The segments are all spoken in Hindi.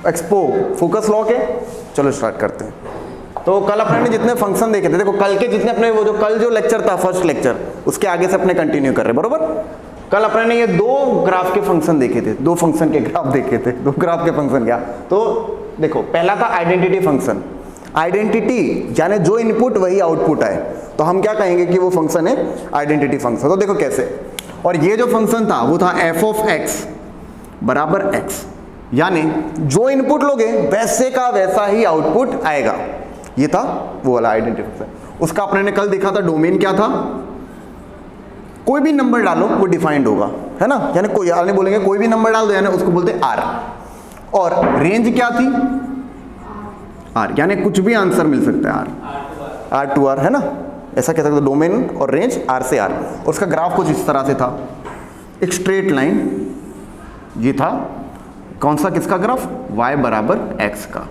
एक्सपो फोकस लॉ के। चलो स्टार्ट करते हैं। तो कल अपने ने जितने फंक्शन देखे थे, देखो कल के जितने अपने वो जो कल जो लेक्चर था फर्स्ट लेक्चर, उसके आगे से अपने कंटिन्यू कर रहे हैं, बरोबर। कल अपने ने ये दो ग्राफ के फंक्शन देखे थे, दो फंक्शन के ग्राफ देखे थे, दो ग्राफ के फंक्शन क्या। तो देखो पहला था आइडेंटिटी फंक्शन। आइडेंटिटी यानी जो इनपुट वही आउटपुट आए, तो हम क्या कहेंगे कि वो फंक्शन है आइडेंटिटी फंक्शन। तो देखो कैसे, और ये जो फंक्शन था वो था एफ ऑफ एक्स बराबर एक्स, यानी जो इनपुट लोगे वैसे का वैसा ही आउटपुट आएगा। ये था वो वाला आइडेंटिटी फंक्शन। उसका अपने ने कल देखा था डोमेन क्या था, कोई भी नंबर डालो वो डिफाइंड होगा, है ना, यानी कोई यानी बोलेंगे कोई भी नंबर डाल दो, यानी उसको बोलते हैं आर। और रेंज क्या थी, आर, यानी कुछ भी आंसर मिल सकता है आर टू आर, है ना, ऐसा कह सकते। डोमेन और रेंज आर से आर। और उसका ग्राफ कुछ इस तरह से था, एक स्ट्रेट लाइन, ये था कौन सा, किसका ग्राफ, y बराबर x का।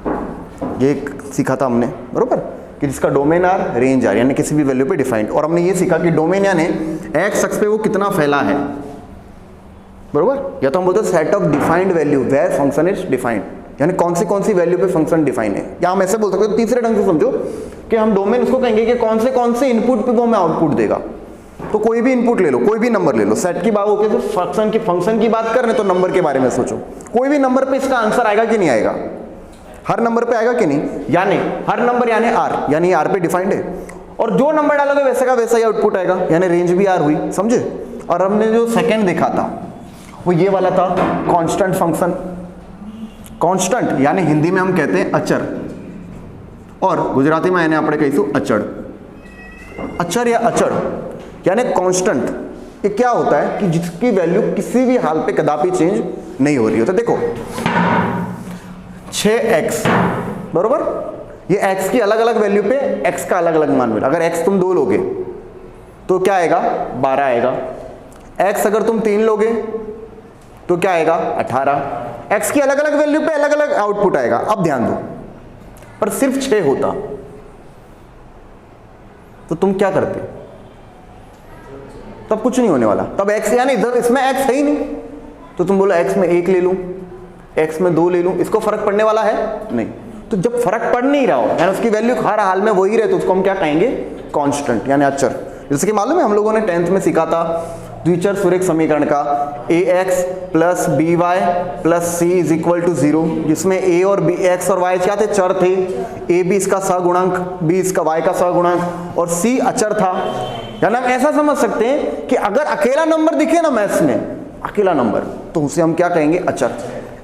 ये सीखा था हमने, बरोबर, कि जिसका डोमेन आर रेंज आर, यानी किसी भी वैल्यू पे डिफाइंड। और हमने ये सीखा कि डोमेन यानी x अक्ष पे वो कितना फैला है, बरोबर। या तो हम बोलते हैं set of defined value where function is defined, यानी कौन सी वैल्यू पे फंक्शन डिफाइन है। या हम ऐसे बोल सकते हैं, तीसरे ढंग से समझो कि हम डोमेन उसको कहेंगे कि कौन से इनपुट पे वो हमें आउटपुट देगा। तो कोई भी इनपुट ले लो, कोई भी नंबर ले लो, सेट की बात होके तो फंक्शन की बात कर रहे तो नंबर के बारे में सोचो, कोई भी नंबर पे इसका आंसर आएगा कि नहीं आएगा, हर नंबर पे आएगा कि नहीं, यानी हर नंबर यानी आर, यानी आर पे डिफाइंड है। और जो नंबर डालोगे वैसे का वैसा ही आउटपुट आएगा, यानी रेंज भी आर हुई, समझे। और हमने जो सेकंड देखा था वो ये वाला था कांस्टेंट फंक्शन। कांस्टेंट यानी हिंदी में हम कहते हैं अचर, और गुजराती में આપણે कहीશું अचड़। अचर या अचड़ यानी कांस्टेंट, ये क्या होता है कि जिसकी वैल्यू किसी भी हाल पे कदापि चेंज नहीं हो रही हो। तो देखो 6x बरोबर, ये x की अलग अलग वैल्यू पे x का अलग अलग मान मिला। अगर x तुम 2 लोगे तो क्या आएगा, 12 आएगा। x अगर तुम 3 लोगे तो क्या आएगा, 18। x की अलग अलग वैल्यू पे अलग अलग आउटपुट आएगा। अब ध्यान दो, पर सिर्फ 6 होता तो तुम क्या करते, तब कुछ नहीं होने वाला। तब x यानी इधर इसमें x है ही नहीं, तो तुम बोलो x में 1 ले लूं, x में 2 ले लूं, इसको फर्क पड़ने वाला है नहीं। तो जब फर्क पड़ नहीं रहा हो यानी उसकी वैल्यू हर हाल में वही रहे, तो उसको हम क्या कहेंगे, कांस्टेंट यानी अचर। जैसे कि मालूम है हम लोगों ने 10th में सीखा था द्विचर सुरेख समीकरण का, ax plus by plus c is equal to 0, जिसमें a और b, x और y क्या थे, चर थे। a b इसका सहगुणक, b इसका y का सहगुणक और c अचर था। यानी हम ऐसा समझ सकते हैं कि अगर अकेला नंबर दिखे ना मैथ्स में, अकेला नंबर, तो उसे हम क्या कहेंगे, अचर।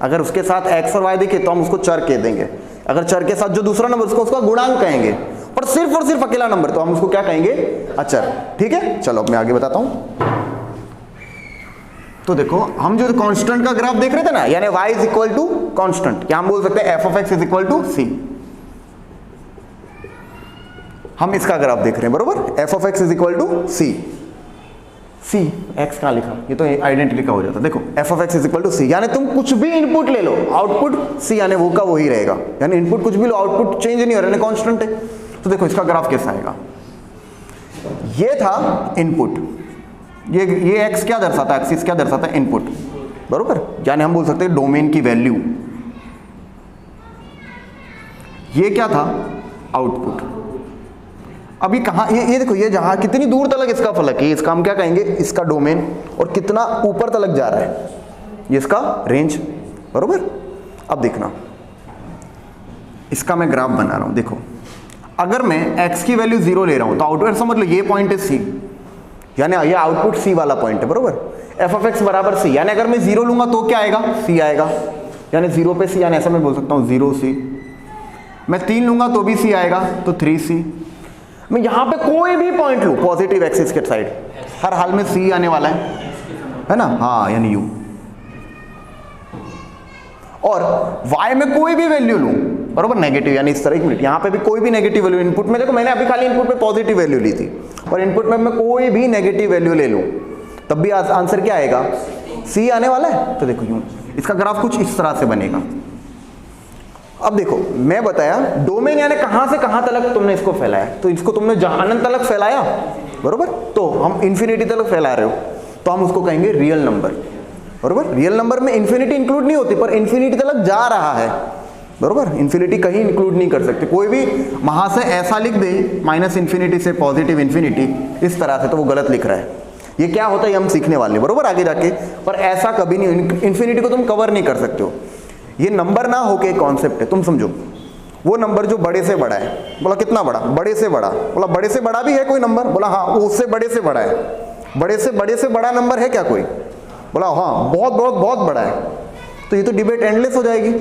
अगर उसके साथ x और y दिखे तो हम उसको चर कह देंगे। अगर चर के साथ जो दूसरा नंबर उसका गुणांक कहेंगे। पर सिर्फ और सिर्फ अकेला नंबर तो हम उसको क्या कहेंगे, अचर। ठीक है, चलो अब मैं आगे बताता हूं। तो देखो हम जो कांस्टेंट का ग्राफ देख रहे थे ना, यानी y is equal to constant, क्या हम बोल सकते हैं f of x is equal to c। हम इसका ग्राफ देख रहे हैं, बरोबर, f of x is equal to c। c x कहां लिखा, ये तो आइडेंटिटी का हो जाता। देखो f of x is equal to c, यानी तुम कुछ भी इनपुट ले लो, आउटपुट c यानी वो का वही रहेगा। यानी इनपुट कुछ भी लो, आउटपुट चेंज नहीं हो रहा, कांस्टेंट है। तो देखो इसका ग्राफ कैसा आएगा, ये था इनपुट, ये x क्या दर्शाता है, एक्सिस क्या दर्शाता है, इनपुट, बरोबर। यानी हम बोल सकते हैं डोमेन की वैल्यू। ये क्या था, आउटपुट। अभी कहां, ये देखो, ये जहां कितनी दूर तक इसका फलक है, इसका हम क्या कहेंगे, इसका डोमेन, और कितना ऊपर तक जा रहा है, ये इसका रेंज, बरोबर। अब देखना, इसका मैं ग्राफ बना रहा हूं। देखो अगर मैं x की वैल्यू 0 ले रहा हूं तो आउटपुट समझ लो ये पॉइंट है c, यानी ये आउटपुट c वाला पॉइंट है, बरोबर। f ऑफ x बराबर c, यानी अगर मैं 0 लूंगा तो क्या आएगा, c आएगा, यानी 0 पे c, यानी ऐसा मैं बोल सकता हूँ 0c। मैं 3 लूंगा तो भी c आएगा, तो 3c। मैं यहां पे कोई भी पॉइंट लूं पॉजिटिव एक्सिस के साइड, हर हाल में c आने वाला है ना, हाँ, यानी u। और y में कोई भी वैल्यू लूं, बरोबर, नेगेटिव, यानी इस तरह। एक मिनट, यहाँ पे भी कोई भी नेगेटिव वैल्यू इनपुट में, देखो मैंने अभी खाली इनपुट में पॉजिटिव वैल्यू ली थी, और इनपुट में मैं कोई भी नेगेटिव वैल्यू ले लूं तब भी आंसर क्या आएगा, c आने वाला है। तो देखो यूं इसका ग्राफ कुछ इस तरह से बनेगा। अब देखो मैं बताया डोमेन यानी कहां से कहां तक तुमने इसको फैलाया, तो इसको तुमने जहां अनंत तक फैलाया, बरोबर, तो हम इंफिनिटी तक फैला रहे हो, तो हम उसको कहेंगे रियल नंबर, बरोबर। रियल नंबर में इंफिनिटी इंक्लूड नहीं होती, पर इंफिनिटी तक जा रहा है बरोबर। इन्फिनिटी कहीं इंक्लूड नहीं कर सकते, कोई भी वहां से ऐसा लिख दे माइनस इन्फिनिटी से पॉजिटिव इन्फिनिटी इस तरह से, तो वो गलत लिख रहा है। ये क्या होता है ये हम सीखने वाले हैं, बरोबर, आगे जाके। पर ऐसा कभी नहीं, इन्फिनिटी को तुम कवर नहीं कर सकते हो। ये नंबर ना होके कॉन्सेप्ट है, तुम समझो। वो नंबर जो बड़े से बड़ा है, बोला कितना बड़ा, बड़े से बड़ा, बोला बड़े से बड़ा भी है कोई नंबर, बोला हाँ वो उससे बड़े से बड़ा है। बड़े से बड़ा नंबर है क्या कोई, बोला हाँ बहुत बहुत बहुत बड़ा है। तो ये तो डिबेट एंडलेस हो जाएगी।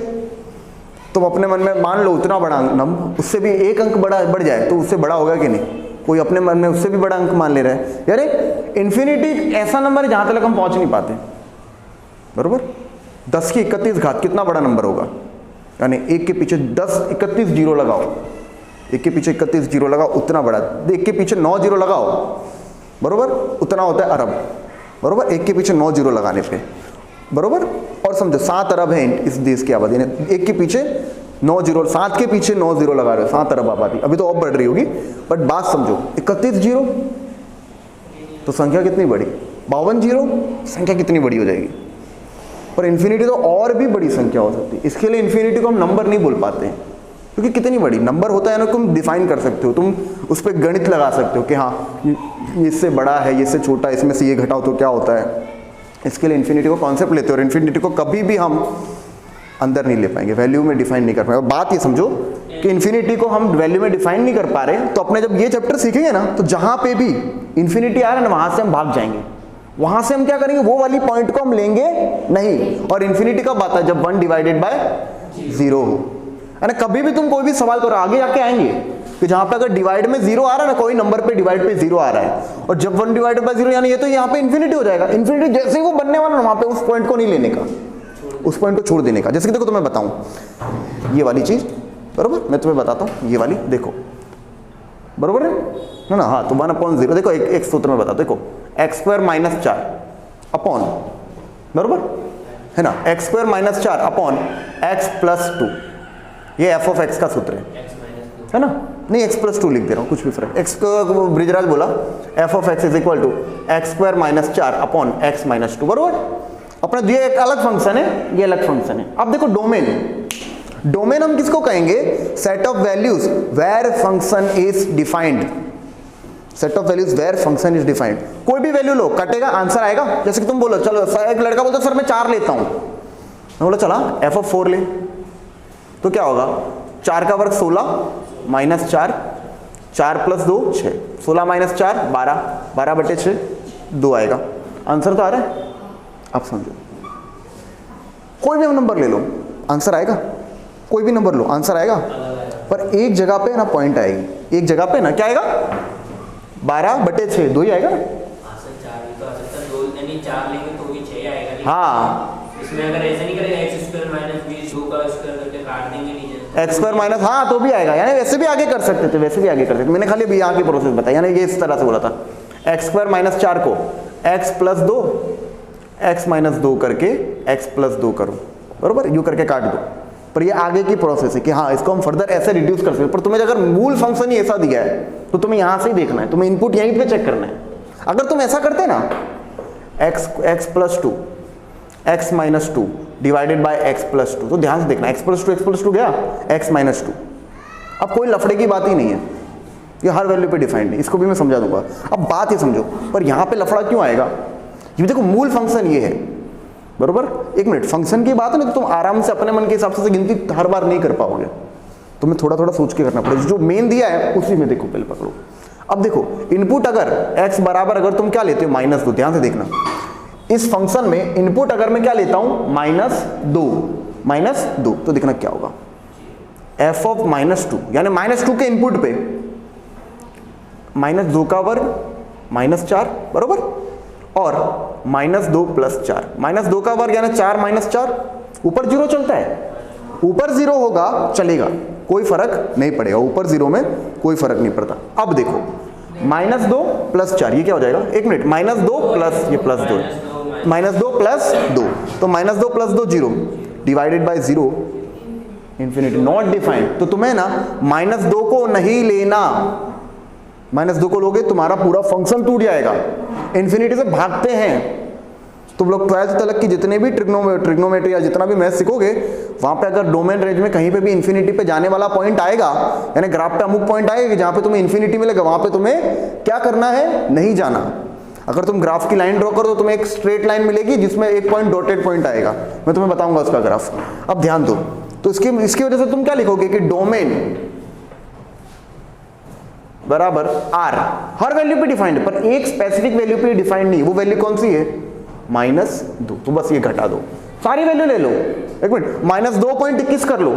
तुम अपने मन में मान लो उतना बड़ा नंबर, उससे भी एक अंक बढ़ जाए तो उससे बड़ा होगा कि नहीं, कोई अपने मन में उससे भी बड़ा अंक मान ले रहा है। यानी इन्फिनिटी ऐसा नंबर है जहां तक हम पहुंच नहीं पाते, बरोबर। 10 की 31 घात कितना बड़ा नंबर होगा, यानी 1 के पीछे 10 31 जीरो लगाओ, 1 के पीछे 31 जीरो लगाओ, उतना बड़ा। 1 के पीछे 9 जीरो लगाओ, बरोबर, उतना होता है अरब, बरोबर। 1 के पीछे 9 जीरो लगाने पे, बरोबर। और समझो 7 अरब है इस देश की आबादी, 1 के पीछे 9 जीरो, 7 के पीछे 9 जीरो लगा रहे हो, 7 अरब आबादी, अभी तो और बढ़ रही होगी, बट बात समझो। 31 जीरो तो संख्या कितनी बड़ी, 52 जीरो, संख्या कितनी बड़ी हो जाएगी। पर इन्फिनिटी तो और भी बड़ी संख्या हो सकती है। इसके लिए इन्फिनिटी को हम नंबर नहीं बोल पाते हैं, क्योंकि कितनी बड़ी नंबर होता है ना, तुम डिफाइन कर सकते हो, तुम उस पर गणित लगा सकते हो कि हाँ इससे बड़ा है, इससे छोटा, इसमें से ये घटाओ तो क्या होता है। इसके लिए इन्फिनिटी को कॉन्सेप्ट लेते हो, और इन्फिनिटी को कभी भी हम अंदर नहीं ले पाएंगे, वैल्यू में डिफाइन नहीं कर पाएंगे। और बात ये समझो कि इन्फिनिटी को हम वैल्यू में डिफाइन नहीं कर पा रहे, तो अपने जब ये चैप्टर सीखेंगे ना, तो जहां पे भी इन्फिनिटी आ रहा है ना, वहां से हम भाग जाएंगे। वहां से हम क्या करेंगे, वो वाली पॉइंट को हम लेंगे नहीं। और इन्फिनिटी कब आता है, जब 1 डिवाइडेड बाय 0 हो। है ना, कभी भी तुम कोई भी सवाल करो, आगे जाके आएंगे कि जहां पे अगर डिवाइड में 0 आ रहा है ना, कोई नंबर पे डिवाइड पे 0 आ रहा है, और जब 1 डिवाइडेड बाय 0, यानी ये तो यहाँ पे इन्फिनिटी हो जाएगा। इन्फिनिटी जैसे ही वो बनने वाला ना, वहां पे उस पॉइंट को नहीं लेने का, उस पॉइंट को छोड़ देने का। जैसे कि देखो तुम्हें बताऊं ये वाली चीज, बरोबर, मैं तुम्हें बताता हूं ये वाली, देखो बरोबर है ना, हाँ। तो 1/0 देखो, एक सूत्र में बताओ, देखो x² - 4 अपॉन, बरोबर है ना, x² - 4 अपॉन x + 2, ये f(x) का सूत्र है ना। नहीं x + 2 लिख दे रहा हूँ, कुछ भी फर्क। x को ब्रिजराज बोला f(x) = x² - 4 अपॉन x - 2, बरोबर। अपना ये एक अलग फंक्शन है, ये अलग फंक्शन है। अब देखो डोमेन हम किसको कहेंगे, set of values where function is defined, set of values where function is defined. कोई भी वैल्यू लो, कटेगा, आंसर आएगा। जैसे कि तुम बोलो, चलो एक लड़का बोलता सर मैं 4 लेता हूं, मैं बोला चला f(4) ले, तो क्या होगा, 4 का वर्ग 16 - 4, 4 + 2 6, 16 - 4 12, 12/6 2 आएगा। आंसर तो आ रहा है। अब समझो, कोई भी नंबर ले लो, आंसर आएगा। कोई भी नंबर लो, आंसर आएगा। पर एक जगह पे ना पॉइंट आएगी, एक जगह पे ना क्या आएगा, 12/6 2 ही आएगा। हाँ, इसमें अगर ऐसा नहीं करेगा x² - 20 2 का स्क्वायर करके काट देंगे नीचे, x² माइनस, हाँ तो भी आएगा। यानी वैसे भी आगे कर सकते थे, वैसे भी आगे कर सकते। मैंने खाली अभी यहाँ की प्रोसेस बताई, यानी ये इस तरह से बोला था, x² - 4 को x + 2 x - 2 करके x + 2 करो, बरोबर, यू करके काट दो। पर ये आगे की प्रोसेस है कि हाँ इसको हम फर्दर ऐसे रिड्यूस कर सकते। पर तुम्हें अगर मूल फंक्शन ही ऐसा दिया है तो तुम्हें यहाँ से ही देखना है, तुम्हें इनपुट यहीं पे चेक करना है। अगर तुम ऐसा करते ना, x + 2 x - 2 divided by x + 2, तो ध्यान से देखना, x + 2 गया, x - 2। अब कोई लफड़े की बात ही नहीं है, ये हर वैल्यू पे डिफाइंड है, इसको भी मैं समझा दूंगा। अब बात ये समझो, पर यहाँ पे लफड़ा क्यों आएगा, ये देखो मूल फंक्शन ये है, बरोबर। एक मिनट, फंक्शन की बात है ना, तो तुम आराम से अपने मन के हिसाब से गिनती हर बार नहीं कर पाओगे, तुम्हें थोड़ा थोड़ा सोच के करना पड़ेगा। जो मेन दिया है उसी में देखो, पहले पकड़ो। अब देखो इनपुट अगर x बराबर अगर तुम क्या लेते हो, -2, ध्यान से देखना, इस फंक्शन में इनपुट अगर मैं क्या लेता हूं, -2 तो देखना क्या होगा, f(-2) यानी -2 के इनपुट पे -2 का वर्ग -4, बरोबर, और -2 + 4, -2 का वर्ग यानी 4 - 4, ऊपर 0 चलता है, ऊपर 0 होगा चलेगा, कोई फर्क नहीं पड़ेगा, ऊपर 0 में कोई फर्क नहीं पड़ता। अब देखो -2 + 4, ये क्या हो जाएगा, एक मिनट, -2 प्लस ये +2 है, -2 + 2, तो -2 + 2 0 divided by 0 infinity, not defined. तो तुम्हें ना -2 को नहीं लेना, -2 को लोगे तुम्हारा पूरा फंक्शन टूट जाएगा। इंफिनिटी से भागते हैं, तुम लोग 12th तक की जितने भी ट्रिग्नोमेट्री या जितना भी मैथ सीखोगे, वहां पे अगर डोमेन रेंज में कहीं पे भी इन्फिनिटी पे जाने वाला पॉइंट आएगा, यानी ग्राफ पे अमुक पॉइंट आएगा जहां पे तुम्हें इन्फिनिटी मिलेगा, वहां पे तुम्हें क्या करना है, नहीं जाना। अगर तुम ग्राफ की लाइन ड्रॉ करो तो तुम्हें एक स्ट्रेट लाइन मिलेगी जिसमें एक पॉइंट डॉटेड पॉइंट आएगा, मैं तुम्हें बताऊंगा उसका ग्राफ। अब ध्यान दो, तो इसकी वजह से तुम क्या लिखोगे कि डोमेन बराबर आर, हर वैल्यू पे डिफाइंड है, पर एक स्पेसिफिक वैल्यू पे डिफाइंड नहीं। वो वैल्यू कौन सी है, -2। तो बस ये घटा दो, सारी वैल्यू ले लो। एक मिनट, -2.21 कर लो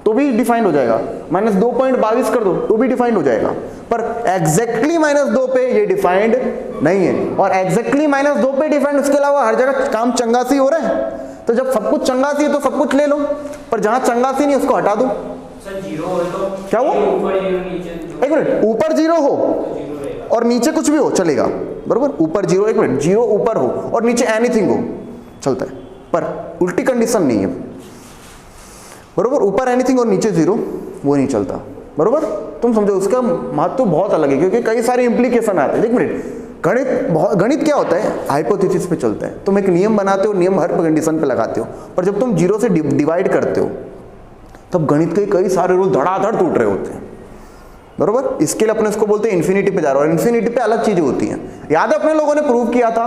तो भी डिफाइंड हो जाएगा, -2.22 कर दो तो भी डिफाइंड हो जाएगा, पर एग्जैक्टली -2 पे ये डिफाइंड नहीं है। और एग्जैक्टली -2 पे डिफाइंड, उसके अलावा हर जगह काम चंगासी हो रहा है। तो जब सब कुछ चंगासी है तो सब कुछ ले लो, पर जहां चंगासी नहीं उसको हटा दो। सर 0 हो तो क्या वो ऊपर 0 नीचे 0, एक मिनट, ऊपर 0 हो तो 0 रहेगा और नीचे कुछ भी हो चलेगा, बरोबर। ऊपर 0, एक मिनट, 0 ऊपर हो और नीचे एनीथिंग हो चलता है, पर उल्टी कंडीशन नहीं है, बरोबर। ऊपर एनीथिंग और नीचे 0 वो नहीं चलता, बरोबर। तुम समझो, उसका महत्व बहुत अलग है क्योंकि कई सारे इंप्लीकेशन आते हैं। एक मिनट, गणित क्या होता है, हाइपोथेसिस पे चलता है। तुम एक नियम बनाते हो, नियम हर कंडीशन पे लगाते हो, पर जब तुम 0 से डिवाइड करते हो तब गणित के कई सारे रूल धड़ाधड़ टूट रहे होते हैं, बरोबर। इसके लिए अपने उसको बोलते हैं इन्फिनिटी पे जा रहा है, और इन्फिनिटी पे अलग चीजें होती हैं। याद है अपने लोगों ने प्रूव किया था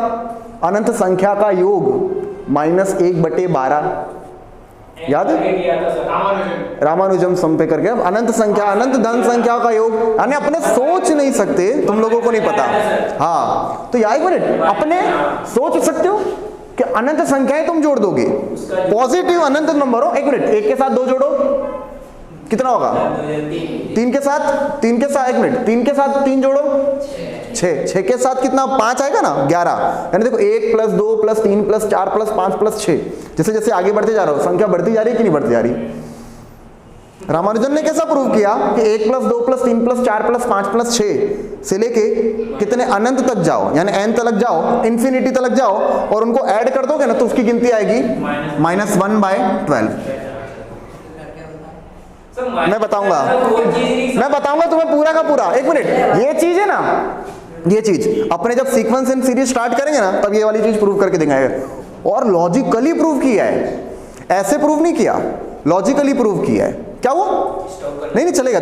अनंत संख्या का योग -1/12, याद है, रामानुजम सम पे करके। अनंत संख्या, अनंत धन संख्या का योग, यानी अपने सोच नहीं सकते, तुम लोगों को नहीं पता। हाँ, तो यार एक मिनट, अपने सोच सकते हो कि अनंत संख्याएं तुम जोड़ दोगे, पॉजिटिव अनंत नंबर हो। एक मिनट, 1 के साथ 2 जोड़ो, कितना होगा, 3 के साथ, एक मिनट, 3 के साथ 3 जोड़ो 6, 6 के साथ कितना, 5 आएगा ना, 11। यानी देखो 1 + 2 + 3 + 4 + 5 + 6, जैसे जैसे आगे बढ़ते जा रहा हो संख्या बढ़ती जा रही है कि नहीं बढ़ती जा रही। रामानुजन ने कैसा प्रूव किया कि 1 + 2 + 3 + 4 + 5 + 6 से लेके कितने अनंत तक जाओ, यानी n तक जाओ, इन्फिनिटी तक जाओ, और उनको ऐड कर दोगे ना तो उसकी गिनती आएगी -1/12। मैं बताऊंगा तुम्हें पूरा का पूरा। एक मिनट, ये चीज है ना, ये चीज अपने जब सीक्वेंस एंड सीरीज स्टार्ट करेंगे ना तब ये वाली चीज प्रूव करके दिखाएंगे। और लॉजिकली प्रूव किया है, ऐसे प्रूव नहीं किया, लॉजिकली प्रूव किया है। क्या वो नहीं चलेगा,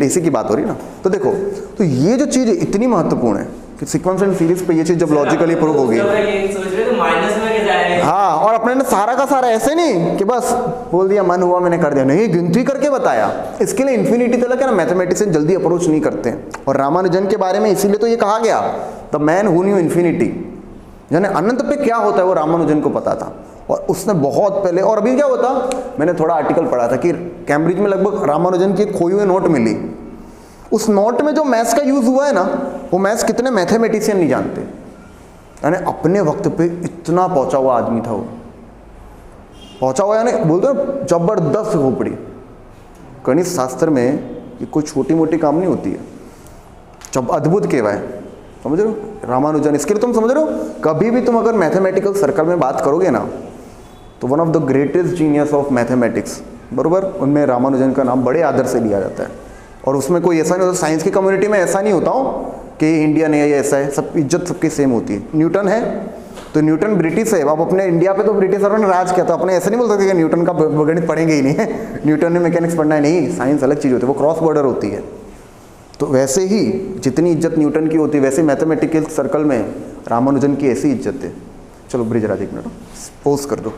इसी की बात हो रही ना। तो देखो, तो ये जो चीज इतनी महत्वपूर्ण है कि सीक्वेंस एंड सीरीज पे ये चीज जब लॉजिकली प्रूव होगी, हाँ, और अपने ने सारा का सारा ऐसे नहीं कि बस बोल दिया मन हुआ मैंने कर दिया, नहीं, गिनती करके बताया। इसके लिए इन्फिनिटी तक है ना, मैथमेटिशियन जल्दी अप्रोच नहीं करते हैं। और रामानुजन के बारे में इसीलिए तो ये कहा गया the man who new infinity, यानी अनंत पे क्या होता है वो रामानुजन को पता था। और उसने बहुत पहले, और अभी क्या होता, मैंने थोड़ा आर्टिकल पढ़ा था कि कैम्ब्रिज में लगभग रामानुजन की खोई हुई नोट मिली। उस नोट में जो मैथ्स का यूज हुआ है ना, वो मैथ्स कितने मैथमेटिशियन नहीं जानते। यानी अपने वक्त पे इतना पहुंचा हुआ आदमी था वो, पहुंचा हुआ, यानी बोलते हैं जबरदस्त खोपड़ी। गणित शास्त्र में ये कोई छोटी मोटी काम नहीं होती है, जब अद्भुत कहवाए, समझ रहे हो, रामानुजन। इसके लिए तुम समझ रहे हो, कभी भी तुम अगर मैथमेटिकल सर्कल में बात करोगे ना तो one of the greatest genius of mathematics, बरोबर, उनमें रामानुजन का नाम बड़े आदर से लिया जाता है। और उसमें कोई ऐसा नहीं होता, साइंस की कम्युनिटी में ऐसा नहीं होता हो कि इंडियन है या ऐसा है, सब इज्जत सबकी सेम होती है। न्यूटन है तो न्यूटन ब्रिटिश है, अब अपने इंडिया पे तो ब्रिटिशरों ने राज किया था, अपने ऐसे नहीं बोल सकते कि न्यूटन का गणित पढ़ेंगे ही नहीं है, न्यूटन ने मैकेनिक्स पढ़ना है, नहीं, साइंस अलग चीज़ होती है, वो क्रॉस बॉर्डर होती है। तो वैसे ही जितनी इज्जत न्यूटन की होती है, वैसे मैथमेटिकल सर्कल में रामानुजन की ऐसी इज्जत है। चलो ब्रिजराज एक मिनट पोज कर दो,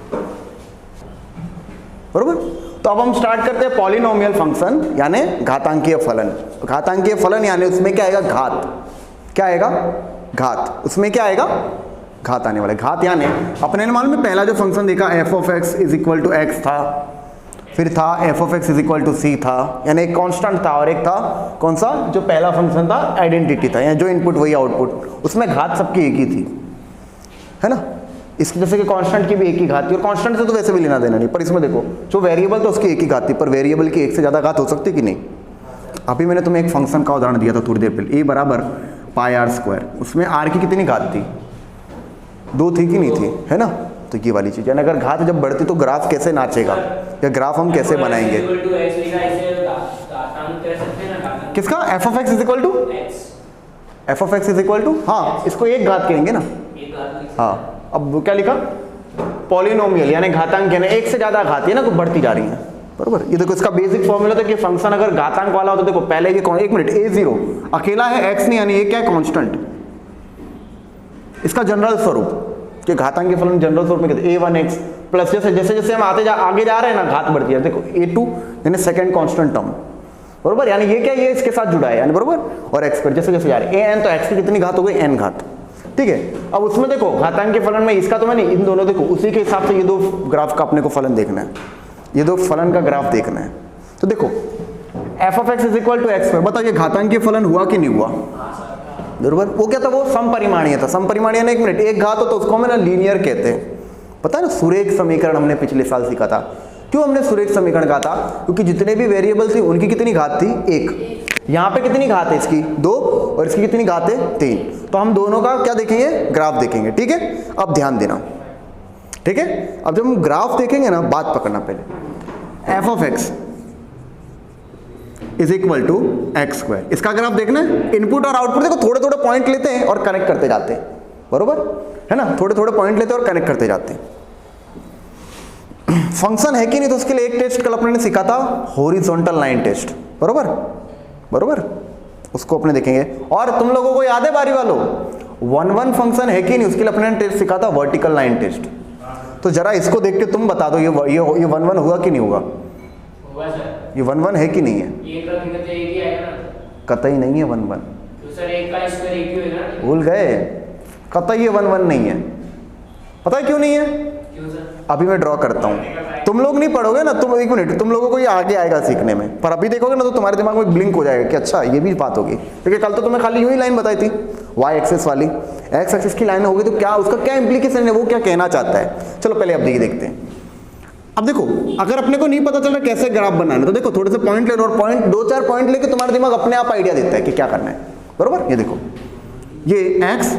बरोबर। तो अब हम स्टार्ट करते हैं पॉलिनोमियल फंक्शन, यानी घातांकीय फलन। घातांकीय फलन यानी उसमें क्या आएगा, घात। क्या आएगा, घात। उसमें क्या आएगा, घात आने वाला। घात यानी अपने ने मालूम है पहला जो फंक्शन देखा f(x) = x था, फिर था f(x) = c था, यानी एक कांस्टेंट था, और एक था कौन सा, जो पहला फंक्शन था आइडेंटिटी था, यानी जो इनपुट वही आउटपुट। उसमें घात सबकी एक ही थी, है ना। इसकी जैसे कि कांस्टेंट की भी एक ही घात थी, और कांस्टेंट से तो वैसे भी लेना देना नहीं, पर इसमें देखो जो वेरिएबल था उसकी एक ही घात थी, पर वेरिएबल की एक से ज़्यादा घात हो सकती कि नहीं। अभी मैंने तुम्हें एक फंक्शन का उदाहरण दिया था थोड़ी देर पहले, a = πr², उसमें r की कितनी घात थी, 2 थी कि नहीं थी, है ना। तो ये वाली चीज़, यानी अगर घात जब बढ़ती तो ग्राफ कैसे नाचेगा, या ग्राफ हम कैसे बनाएंगे। किसका, f(x) = हाँ, इसको एक घात कहेंगे ना, हाँ, अब क्या लिखा, पॉलिनोमियल यानी घातांक, यानी एक से ज्यादा घात है ना, तो बढ़ती जा रही है, बरोबर। ये देखो इसका बेसिक फॉर्मूला था कि फंक्शन अगर घातांक वाला हो तो देखो पहले ये एक मिनट a0 अकेला है, x नहीं, यानी ये क्या है, कांस्टेंट। इसका जनरल स्वरूप कि घातांक के फलन जनरल स्वरूप में कहते a1x प्लस, जैसे जैसे जैसे हम आगे जा रहे हैं ना, घात बढ़ती है। देखो a2 यानी सेकंड कांस्टेंट टर्म, बरोबर, यानी ये क्या, ये इसके साथ जुड़ा है यानी, बरोबर, और x पर जैसे जैसे जा रहे हैं an, तो x की कितनी घात हो गई, n घात, ठीक है। अब उसमें देखो घातांक के फलन में इसका तो मैंने इन दोनों, देखो उसी के हिसाब से ये दो ग्राफ का अपने को फलन देखना है, ये दो फलन का ग्राफ देखना है। तो देखो f of x is equal to x पर, बताओ ये घातांक के फलन हुआ कि नहीं हुआ, बरोबर। वो क्या था, वो समपरिमाणीय था। समपरिमाणीय ने एक मिनट एक घात हो तो उसको हमें ना लीनियर कहते हैं, पता है ना। सुरेख समीकरण हमने पिछले साल सीखा था। क्यों हमने सुरेख समीकरण कहा था, क्योंकि जितने भी वेरिएबल थी उनकी कितनी घात थी, एक। यहाँ पे कितनी घात है इसकी, 2, और इसकी कितनी घात है, 3। तो हम दोनों का क्या देखेंगे, ग्राफ देखेंगे, ठीक है। अब ध्यान देना, ठीक है। अब जब हम ग्राफ देखेंगे ना, बात पकड़ना पहले, f of x is equal to x square, इसका ग्राफ देखना है। इनपुट और आउटपुट देखो थोड़े थोड़े पॉइंट लेते हैं और कनेक्ट करते जाते हैं, बरोबर है ना, थोड़े थोड़े पॉइंट लेते हैं और कनेक्ट करते जाते हैं। फंक्शन है कि नहीं, तो उसके लिए एक टेस्ट कल अपने ने सीखा था, हॉरिजॉन्टल लाइन टेस्ट, बरोबर बरोबर, उसको अपने देखेंगे। और तुम लोगों को याद है बारी वालों, 1-1 फंक्शन है कि नहीं, उसके लिए अपने ने टेस्ट सीखा था, वर्टिकल लाइन टेस्ट। तो जरा इसको देख के तुम बता दो, ये 1-1 हुआ कि नहीं हुआ, ये 1-1 है कि नहीं है, कतई नहीं है 1-1, भूल गए, कतई ये 1-1 नहीं है। पता है क्यों नहीं है, अभी मैं ड्रॉ करता हूं, तुम लोग नहीं पढ़ोगे ना, तुम एक मिनट, तुम लोगों को ये आगे आएगा सीखने में, पर अभी देखोगे ना तो तुम्हारे दिमाग में ब्लिंक हो जाएगा कि अच्छा ये भी बात होगी, क्योंकि कल तो तुम्हें खाली यूं ही लाइन बताई थी, y एक्सिस वाली, x एक्सिस की लाइन होगी, तो क्या उसका क्या इंप्लीकेशन है, वो क्या कहना चाहता है। चलो पहले अब देखते हैं। अब देखो अगर अपने को नहीं पता चल रहा कैसे ग्राफ बनाना, तो देखो थोड़े से पॉइंट ले लो, और पॉइंट 2-4 पॉइंट लेके तुम्हारा दिमाग अपने आप आइडिया देता है कि क्या करना है, बरोबर। ये देखो ये x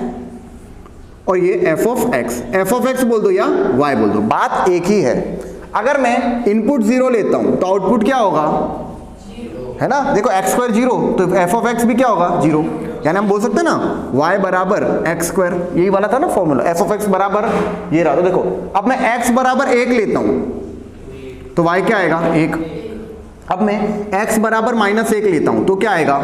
और ये f ऑफ x बोल दो या y बोल दो, बात एक ही है। अगर मैं इनपुट 0 लेता हूं तो आउटपुट क्या होगा, है ना, देखो x स्क्वायर 0, तो f ऑफ x भी क्या होगा, 0, यानी हम बोल सकते हैं ना y बराबर x स्क्वायर, यही वाला था ना फॉर्मूला, f ऑफ x बराबर ये रहा। तो देखो अब मैं x बराबर 1 लेता हूं तो y क्या आएगा, 1। अब मैं x बराबर -1 लेता हूं तो क्या आएगा,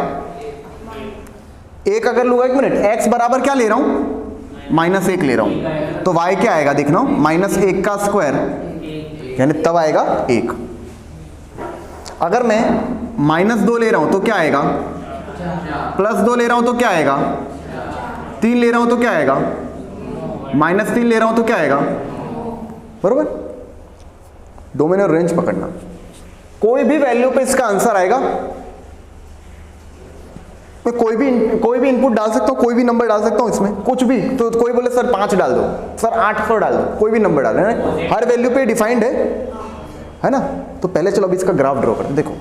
1 अगर लूंगा, एक मिनट, x बराबर क्या ले रहा हूं, -1 ले रहा हूं, तो y क्या आएगा, देखना, -1 का स्क्वायर, यानी तब आएगा 1। अगर मैं -2 ले रहा हूं तो क्या आएगा, +2 ले रहा हूं तो क्या आएगा, 3 ले रहा हूं तो क्या आएगा, -3 ले रहा हूं तो क्या आएगा, बरोबर। डोमेन और रेंज पकड़ना, कोई भी वैल्यू पे इसका आंसर आएगा। मैं कोई भी इनपुट डाल सकता हूं, कोई भी नंबर डाल सकता हूं इसमें, कुछ भी। तो कोई बोले सर 5 डाल दो, सर 8 डाल दो, कोई भी नंबर डाल, है हर वैल्यू पे डिफाइंड है ना। तो पहले चलो अभी इसका ग्राफ ड्रॉ करते, देखो,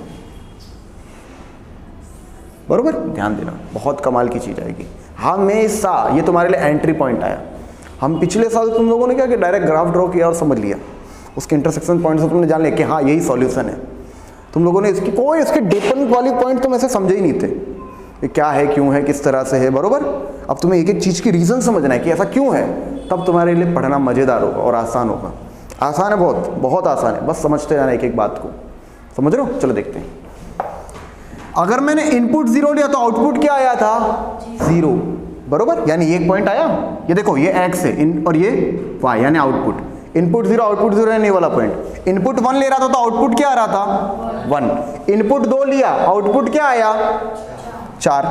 बरोबर, ध्यान देना, बहुत कमाल की चीज आएगी हमेशा। ये तुम्हारे लिए एंट्री पॉइंट आया। हम पिछले साल तुम लोगों ने क्या कि डायरेक्ट ग्राफ ड्रॉ किया और समझ लिया, उसके इंटरसेक्शन पॉइंट से तुमने जान लिया कि हाँ यही सॉल्यूशन है। तुम लोगों ने इसकी कोई इसके डिपेंड वाली पॉइंट तुम ऐसे समझे ही नहीं थे, ये क्या है, क्यों है, किस तरह से है, बरोबर। अब तुम्हें एक एक चीज की रीजन समझना है कि ऐसा क्यों है, तब तुम्हारे लिए पढ़ना मजेदार होगा और आसान होगा। आसान है, बहुत बहुत आसान है, बस समझते जाना एक एक बात को, समझ रहे हो। चलो देखते हैं। अगर मैंने इनपुट 0 लिया तो आउटपुट क्या आया था, 0, बरोबर, यानी एक पॉइंट आया। ये देखो ये x है और ये y, यानी आउटपुट। इनपुट 0 आउटपुट 0 है, नहीं वाला पॉइंट। इनपुट 1 ले रहा था तो आउटपुट क्या आ रहा था, 1। इनपुट 2 लिया, आउटपुट क्या आया, 4।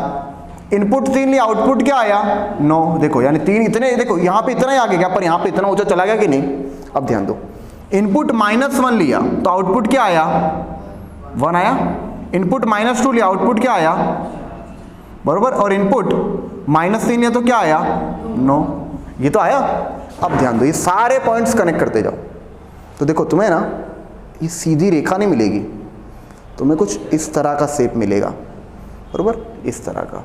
इनपुट 3 लिया, आउटपुट क्या आया, 9। देखो यानी 3 इतने, देखो यहाँ पे इतना ही आगे गया, पर यहाँ पे इतना ऊंचा चला गया कि नहीं। अब ध्यान दो, इनपुट -1 लिया तो आउटपुट क्या आया, 1 आया। इनपुट -2 लिया, आउटपुट क्या आया, बरोबर। और इनपुट -3 लिया तो क्या आया, 9, ये तो आया। अब ध्यान दो, ये सारे पॉइंट्स कनेक्ट करते जाओ। तो देखो तुम्हें ना ये सीधी रेखा नहीं मिलेगी, तुम्हें कुछ इस तरह का शेप मिलेगा, बरोबर, इस तरह का।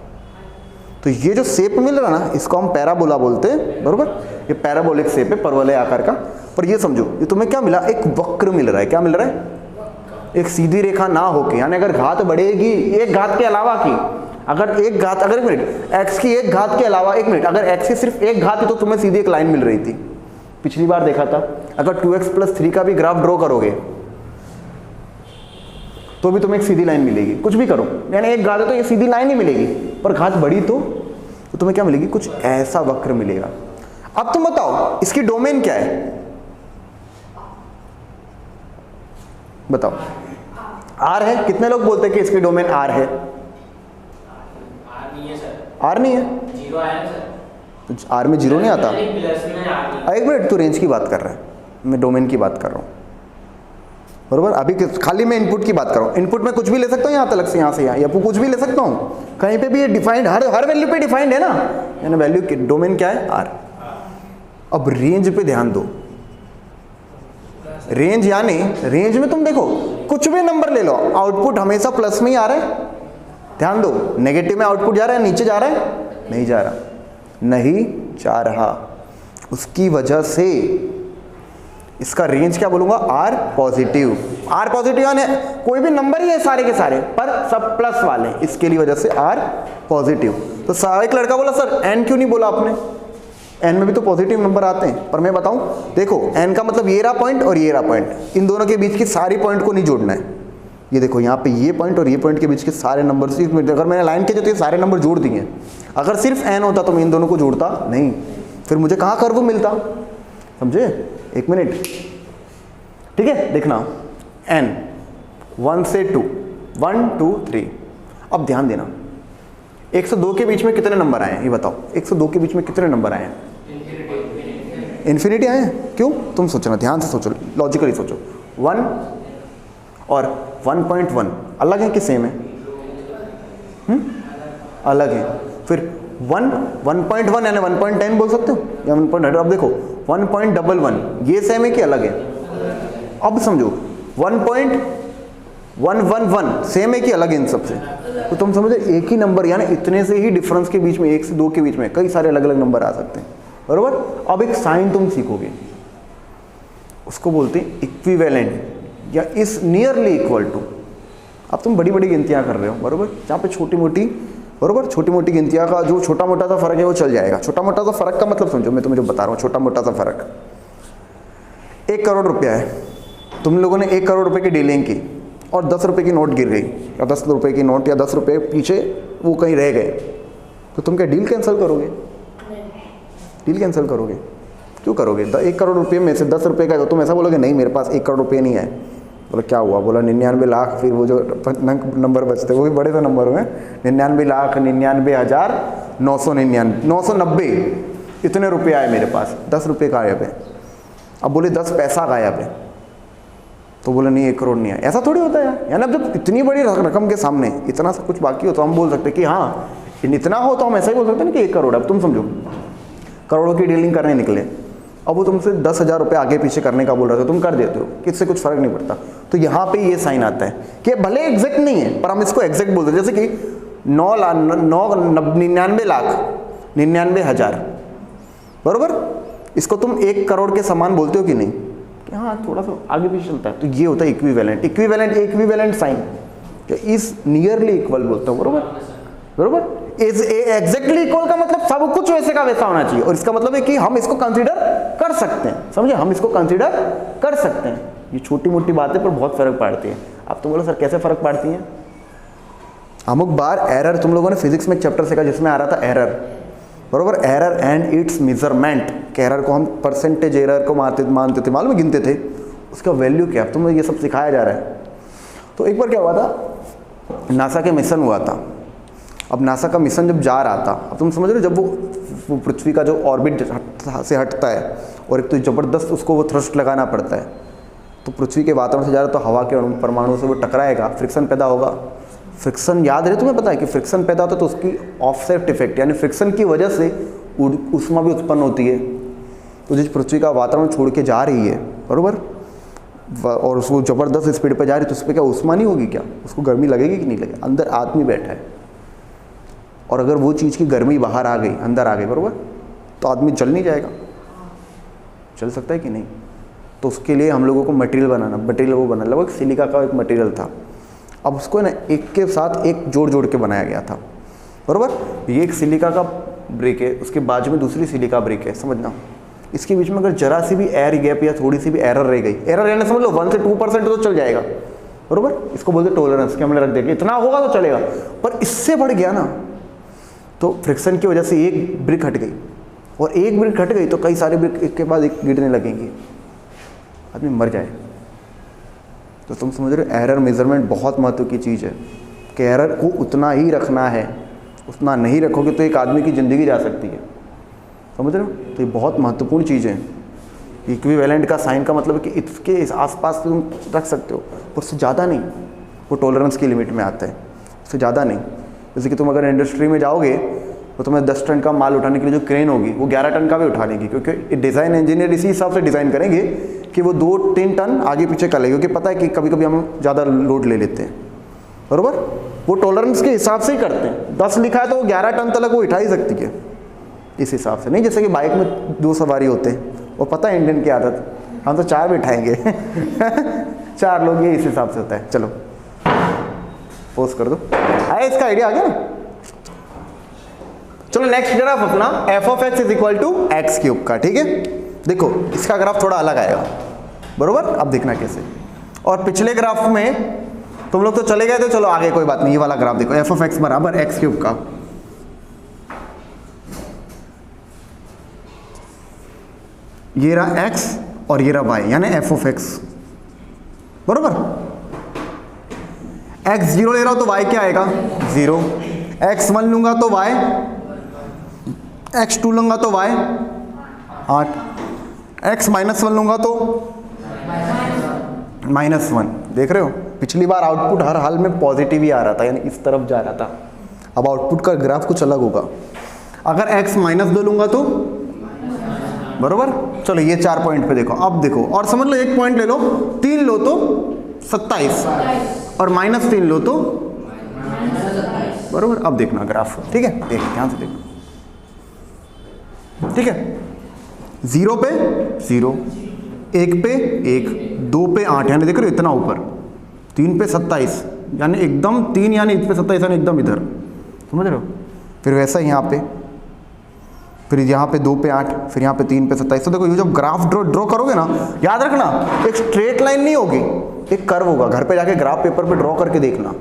तो ये जो शेप मिल रहा है ना, इसको हम पैराबोला बोलते हैं, बरोबर। ये पैराबोलिक शेप है, परवलय आकार का। पर ये समझो, ये तुम्हें क्या मिला, एक वक्र मिल रहा है। क्या मिल रहा है, एक सीधी रेखा ना होके, यानी अगर घात बढ़ेगी एक घात के अलावा की, अगर एक घात, अगर एक मिनट x की एक घात के अलावा, एक मिनट, अगर x की सिर्फ एक घात है तो तुम्हें सीधी एक लाइन मिल रही थी। पिछली बार देखा था, अगर 2x+3 का भी ग्राफ ड्रॉ करोगे तो भी तुम्हें एक सीधी लाइन मिलेगी, कुछ भी करो, यानी एक घात है तो ये सीधी लाइन ही मिलेगी, पर घात बड़ी तो तुम्हें क्या मिलेगी, कुछ ऐसा वक्र मिलेगा। अब तुम बताओ इसकी डोमेन क्या है, बताओ। आर है, कितने लोग बोलते हैं कि इसकी डोमेन आर है? आर नहीं है सर। आर नहीं है, 0 आया सर। तो आर में 0 नहीं आता। प्लस में आर नहीं। एक मिनट, तू रेंज की बात कर रहा है, मैं डोमेन की बात कर रहा हूँ, बरोबर। अभी खाली मैं इनपुट की बात कर रहा हूँ, इनपुट में कुछ भी ले सकता हूँ, यहाँ तक से यहाँ से यहाँ, या कुछ भी ले सकता हूँ, कहीं पे भी ये डिफाइंड, हर वैल्यू पे डिफाइंड है ना, यानी वैल्यू की डोमेन क्या है, आर। अब रेंज पे ध्यान दो, रेंज यानी रेंज में तुम देखो कुछ भी नंबर ले लो, आउटपुट हमेशा प्लस में ही आ रहा है। ध्यान दो, नेगेटिव में आउटपुट जा रहा है, नीचे जा रहा है, नहीं जा रहा, नहीं जा रहा। उसकी वजह से इसका रेंज क्या बोलूंगा, आर पॉजिटिव। आर पॉजिटिव यानी कोई भी नंबर ही है सारे के सारे, पर सब प्लस वाले, इसके लिए वजह से आर पॉजिटिव। तो एक लड़का बोला सर एन क्यों नहीं बोला आपने, एन में भी तो पॉजिटिव नंबर आते हैं। पर मैं बताऊं, देखो एन का मतलब ये रहा पॉइंट और ये रहा पॉइंट, इन दोनों के बीच की सारी पॉइंट को नहीं जोड़ना है। ये देखो यहाँ पे ये पॉइंट और ये पॉइंट के बीच के सारे नंबर, अगर मैंने लाइन के जो तो सारे नंबर जोड़ दिए। अगर सिर्फ एन होता तो मैं इन दोनों को जोड़ता नहीं, फिर मुझे कहाँ कर्व मिलता, समझे। एक मिनट, ठीक है, देखना एन 1 से 2, 1 2 3। अब ध्यान देना 102 के बीच में कितने नंबर आए हैं, ये बताओ। 102 के बीच में कितने नंबर आए हैं, इन्फिनिटी आए हैं। क्यों, तुम सोचना, ध्यान से सोचो, लॉजिकली सोचो। 1 और 1.1 अलग है कि सेम है? अलग है। फिर 1.1 यानी 1.10 बोल सकते हो, या 1.1। अब देखो 1.11 ये सेम है कि अलग है? अब समझो 1.111 सेम है कि अलग है इन सबसे? तो तुम समझो एक ही नंबर, यानी इतने से ही डिफरेंस के बीच में, 1 से 2 के बीच में कई सारे अलग अलग नंबर आ सकते हैं, बरोबर। अब एक साइन तुम सीखोगे, उसको बोलते हैं इक्विवेलेंट या इस नियरली इक्वल टू। अब तुम बड़ी बड़ी गिनतियां कर रहे हो, बरोबर, जहाँ पे छोटी मोटी, बरोबर, छोटी मोटी गिनतियां का जो छोटा मोटा सा फर्क है वो चल जाएगा। छोटा मोटा सा फर्क का मतलब समझो, मैं तुम्हें जो बता रहा हूँ, छोटा मोटा सा फर्क। 1 करोड़ रुपया है, तुम लोगों ने 1 करोड़ रुपए की डीलिंग की और 10 रुपए की नोट गिर गई, या 10 रुपए की नोट या 10 रुपए पीछे वो कहीं रह गए, तो तुम क्या डील कैंसिल करोगे? डील कैंसिल करोगे? क्यों करोगे? 1 करोड़ रुपये में से 10 रुपये का, तो तुम ऐसा बोलोगे नहीं मेरे पास 1 करोड़ रुपये नहीं है। बोला क्या हुआ? बोला 99 लाख, फिर वो जो नंबर बचते वो भी बड़े से नंबर हुए, 99,99,999 इतने रुपये आए मेरे पास, 10 रुपये गायब है। अब बोले 10 पैसा गायब है, तो बोले नहीं 1 करोड़ नहीं है। ऐसा थोड़ी होता है यानी, अब जब इतनी बड़ी रकम के सामने इतना सा कुछ बाकी हो तो हम बोल सकते कि हाँ इतना हो, तो हम ऐसा ही बोल सकते हैं कि 1 करोड़। अब तुम समझो करोड़ों की डीलिंग करने निकले, अब वो तुमसे 10,000 रुपये आगे पीछे करने का बोल रहे थे, तुम कर देते हो, किससे कुछ फर्क नहीं पड़ता। तो यहाँ पे ये साइन आता है कि भले एग्जैक्ट नहीं है पर हम इसको एग्जैक्ट बोलते हैं। जैसे कि 99,99,000, बरोबर, इसको तुम 1 करोड़ के समान बोलते हो कि नहीं, कि हाँ थोड़ा सा आगे पीछे चलता है। तो ये होता है equivalent. Equivalent sign is nearly equal बोलता हूँ, बरोबर, बरोबर। इज एग्जैक्टली इक्वल का मतलब सब कुछ वैसे का वैसा होना चाहिए, और इसका मतलब है कि हम इसको कंसीडर कर सकते हैं, समझे, हम इसको कंसीडर कर सकते हैं। ये छोटी मोटी बातें पर बहुत फर्क पड़ती है। अब तुम बोलो सर कैसे फर्क पड़ती है? अमुक बार एरर, तुम लोगों ने फिजिक्स में एक चैप्टर सीखा जिसमें आ रहा था एरर, बरोबर, error and it's measurement. Error को हम परसेंटेज एरर को मानते थे, मालूम गिनते थे, उसका वैल्यू क्या, तुम्हें ये सब सिखाया जा रहा है। तो एक बार क्या हुआ था, नासा के मिशन हुआ था। अब नासा का मिशन जब जा रहा था, अब तुम समझ रहे हो, जब वो पृथ्वी का जो ऑर्बिट से हटता है और एक तो ज़बरदस्त उसको वो थ्रस्ट लगाना पड़ता है, तो पृथ्वी के वातावरण से जा रहा है तो हवा के परमाणु से वो टकराएगा, फ्रिक्शन पैदा होगा। फ्रिक्शन याद है तुम्हें, पता है कि फ्रिक्शन पैदा होता है तो उसकी ऑफसेट इफेक्ट, यानी फ्रिक्शन की वजह से ऊष्मा भी उत्पन्न होती है। तो जिस पृथ्वी का वातावरण छोड़ के जा रही है, बरोबर, और उसको ज़बरदस्त स्पीड पर जा रही है, तो उस पर क्या ऊष्मा नहीं होगी क्या? उसको गर्मी लगेगी कि नहीं लगेगी? अंदर आदमी बैठा है, और अगर वो चीज़ की गर्मी बाहर आ गई, अंदर आ गई, बरोबर, तो आदमी जल नहीं जाएगा? चल सकता है कि नहीं? तो उसके लिए हम लोगों को मटेरियल वो बना, लगभग सिलिका का एक मटेरियल था। अब उसको ना एक के साथ एक जोड़ के बनाया गया था, बरोबर। ये एक सिलिका का ब्रिक है, उसके बाजू में दूसरी सिलिका ब्रिक है, समझना। इसके बीच में अगर जरा सी भी एयर गैप या थोड़ी सी भी एरर रह गई, एरर रहने समझ लो 1 से 2% तो चल जाएगा, बरोबर, इसको बोलते टॉलरेंस कि हमने रख दिया कि इतना होगा तो चलेगा, पर इससे बढ़ गया ना तो फ्रिक्शन की वजह से एक ब्रिक हट गई, और एक ब्रिक हट गई तो कई सारे ब्रिक एक के बाद एक गिरने लगेंगे, आदमी मर जाए। तो तुम समझ रहे हो एरर मेजरमेंट बहुत महत्व की चीज़ है कि एरर को उतना ही रखना है, उतना नहीं रखोगे तो एक आदमी की ज़िंदगी जा सकती है, समझ रहे हो। तो ये बहुत महत्वपूर्ण चीज़ है। इक्विवेलेंट का साइन का मतलब है कि इसके इस आसपास तुम रख सकते हो, पर उससे ज़्यादा नहीं, वो टॉलरेंस की लिमिट में आता है, उससे ज़्यादा नहीं। जैसे कि तुम अगर इंडस्ट्री में जाओगे तो तुम्हें 10 टन का माल उठाने के लिए जो क्रेन होगी वो 11 टन का भी उठा लेगी, क्योंकि डिज़ाइन इंजीनियर इसी हिसाब से डिज़ाइन करेंगे कि वो 2-3 टन आगे पीछे कर लेगी, क्योंकि पता है कि कभी कभी हम ज़्यादा लोड ले लेते हैं, बरोबर। वो टॉलरेंस के हिसाब से ही करते हैं, 10 लिखा है तो वो 11 टन तक वो उठा ही सकती है इस हिसाब से, नहीं जैसे कि बाइक में 2 सवारी होते हैं, वो पता है इंडियन की आदत, हम तो 4 बिठाएंगे 4 लोग, ये इस हिसाब से होता है। चलो पोस्ट कर दो, आया इसका आइडिया आ गया ना। चलो नेक्स्ट ग्राफ अपना f of x is equal to x cube का, ठीक है। देखो इसका ग्राफ थोड़ा अलग आएगा, बरोबर, अब देखना कैसे। और पिछले ग्राफ में तुम लोग तो चले गए थे, चलो आगे कोई बात नहीं, ये वाला ग्राफ देखो, एफ ऑफ एक्स बराबर एक्स क्यूब का, ये रहा x और ये रहा y, यानी एफ ऑफ एक्स, बरोबर। x 0 ले रहा हो तो y क्या आएगा 0, x 1 लूंगा तो y, x 2 लूंगा तो y 8, x -1 लूंगा तो -1। देख रहे हो पिछली बार आउटपुट हर हाल में पॉजिटिव ही आ रहा था, यानी इस तरफ जा रहा था, अब आउटपुट का ग्राफ कुछ अलग होगा। अगर x -2 लूंगा तो बरोबर। चलो ये 4 पॉइंट पे देखो, अब देखो और समझ लो, एक पॉइंट ले लो, 3 लो तो 27 और -3 लो तो बरोबर। अब देखना ग्राफ, ठीक है, देख ध्यान से देखो, ठीक है। 0 पे 0, 1 पे 1, 2 पे 8, यानी देख रहे हो इतना ऊपर, 3 पे 27 यानी एकदम 3, यानी इस पे 27 यानी एकदम इधर, समझ रहे हो। फिर वैसा ही यहाँ पे, फिर यहाँ पे 2 पे 8, फिर यहाँ पे 3 पे 27। तो देखो ये जब ग्राफ ड्रॉ करोगे ना, याद रखना एक स्ट्रेट लाइन नहीं होगी, एक कर्व होगा। घर पे जाके ग्राफ पेपर पे ड्रॉ करके देखना,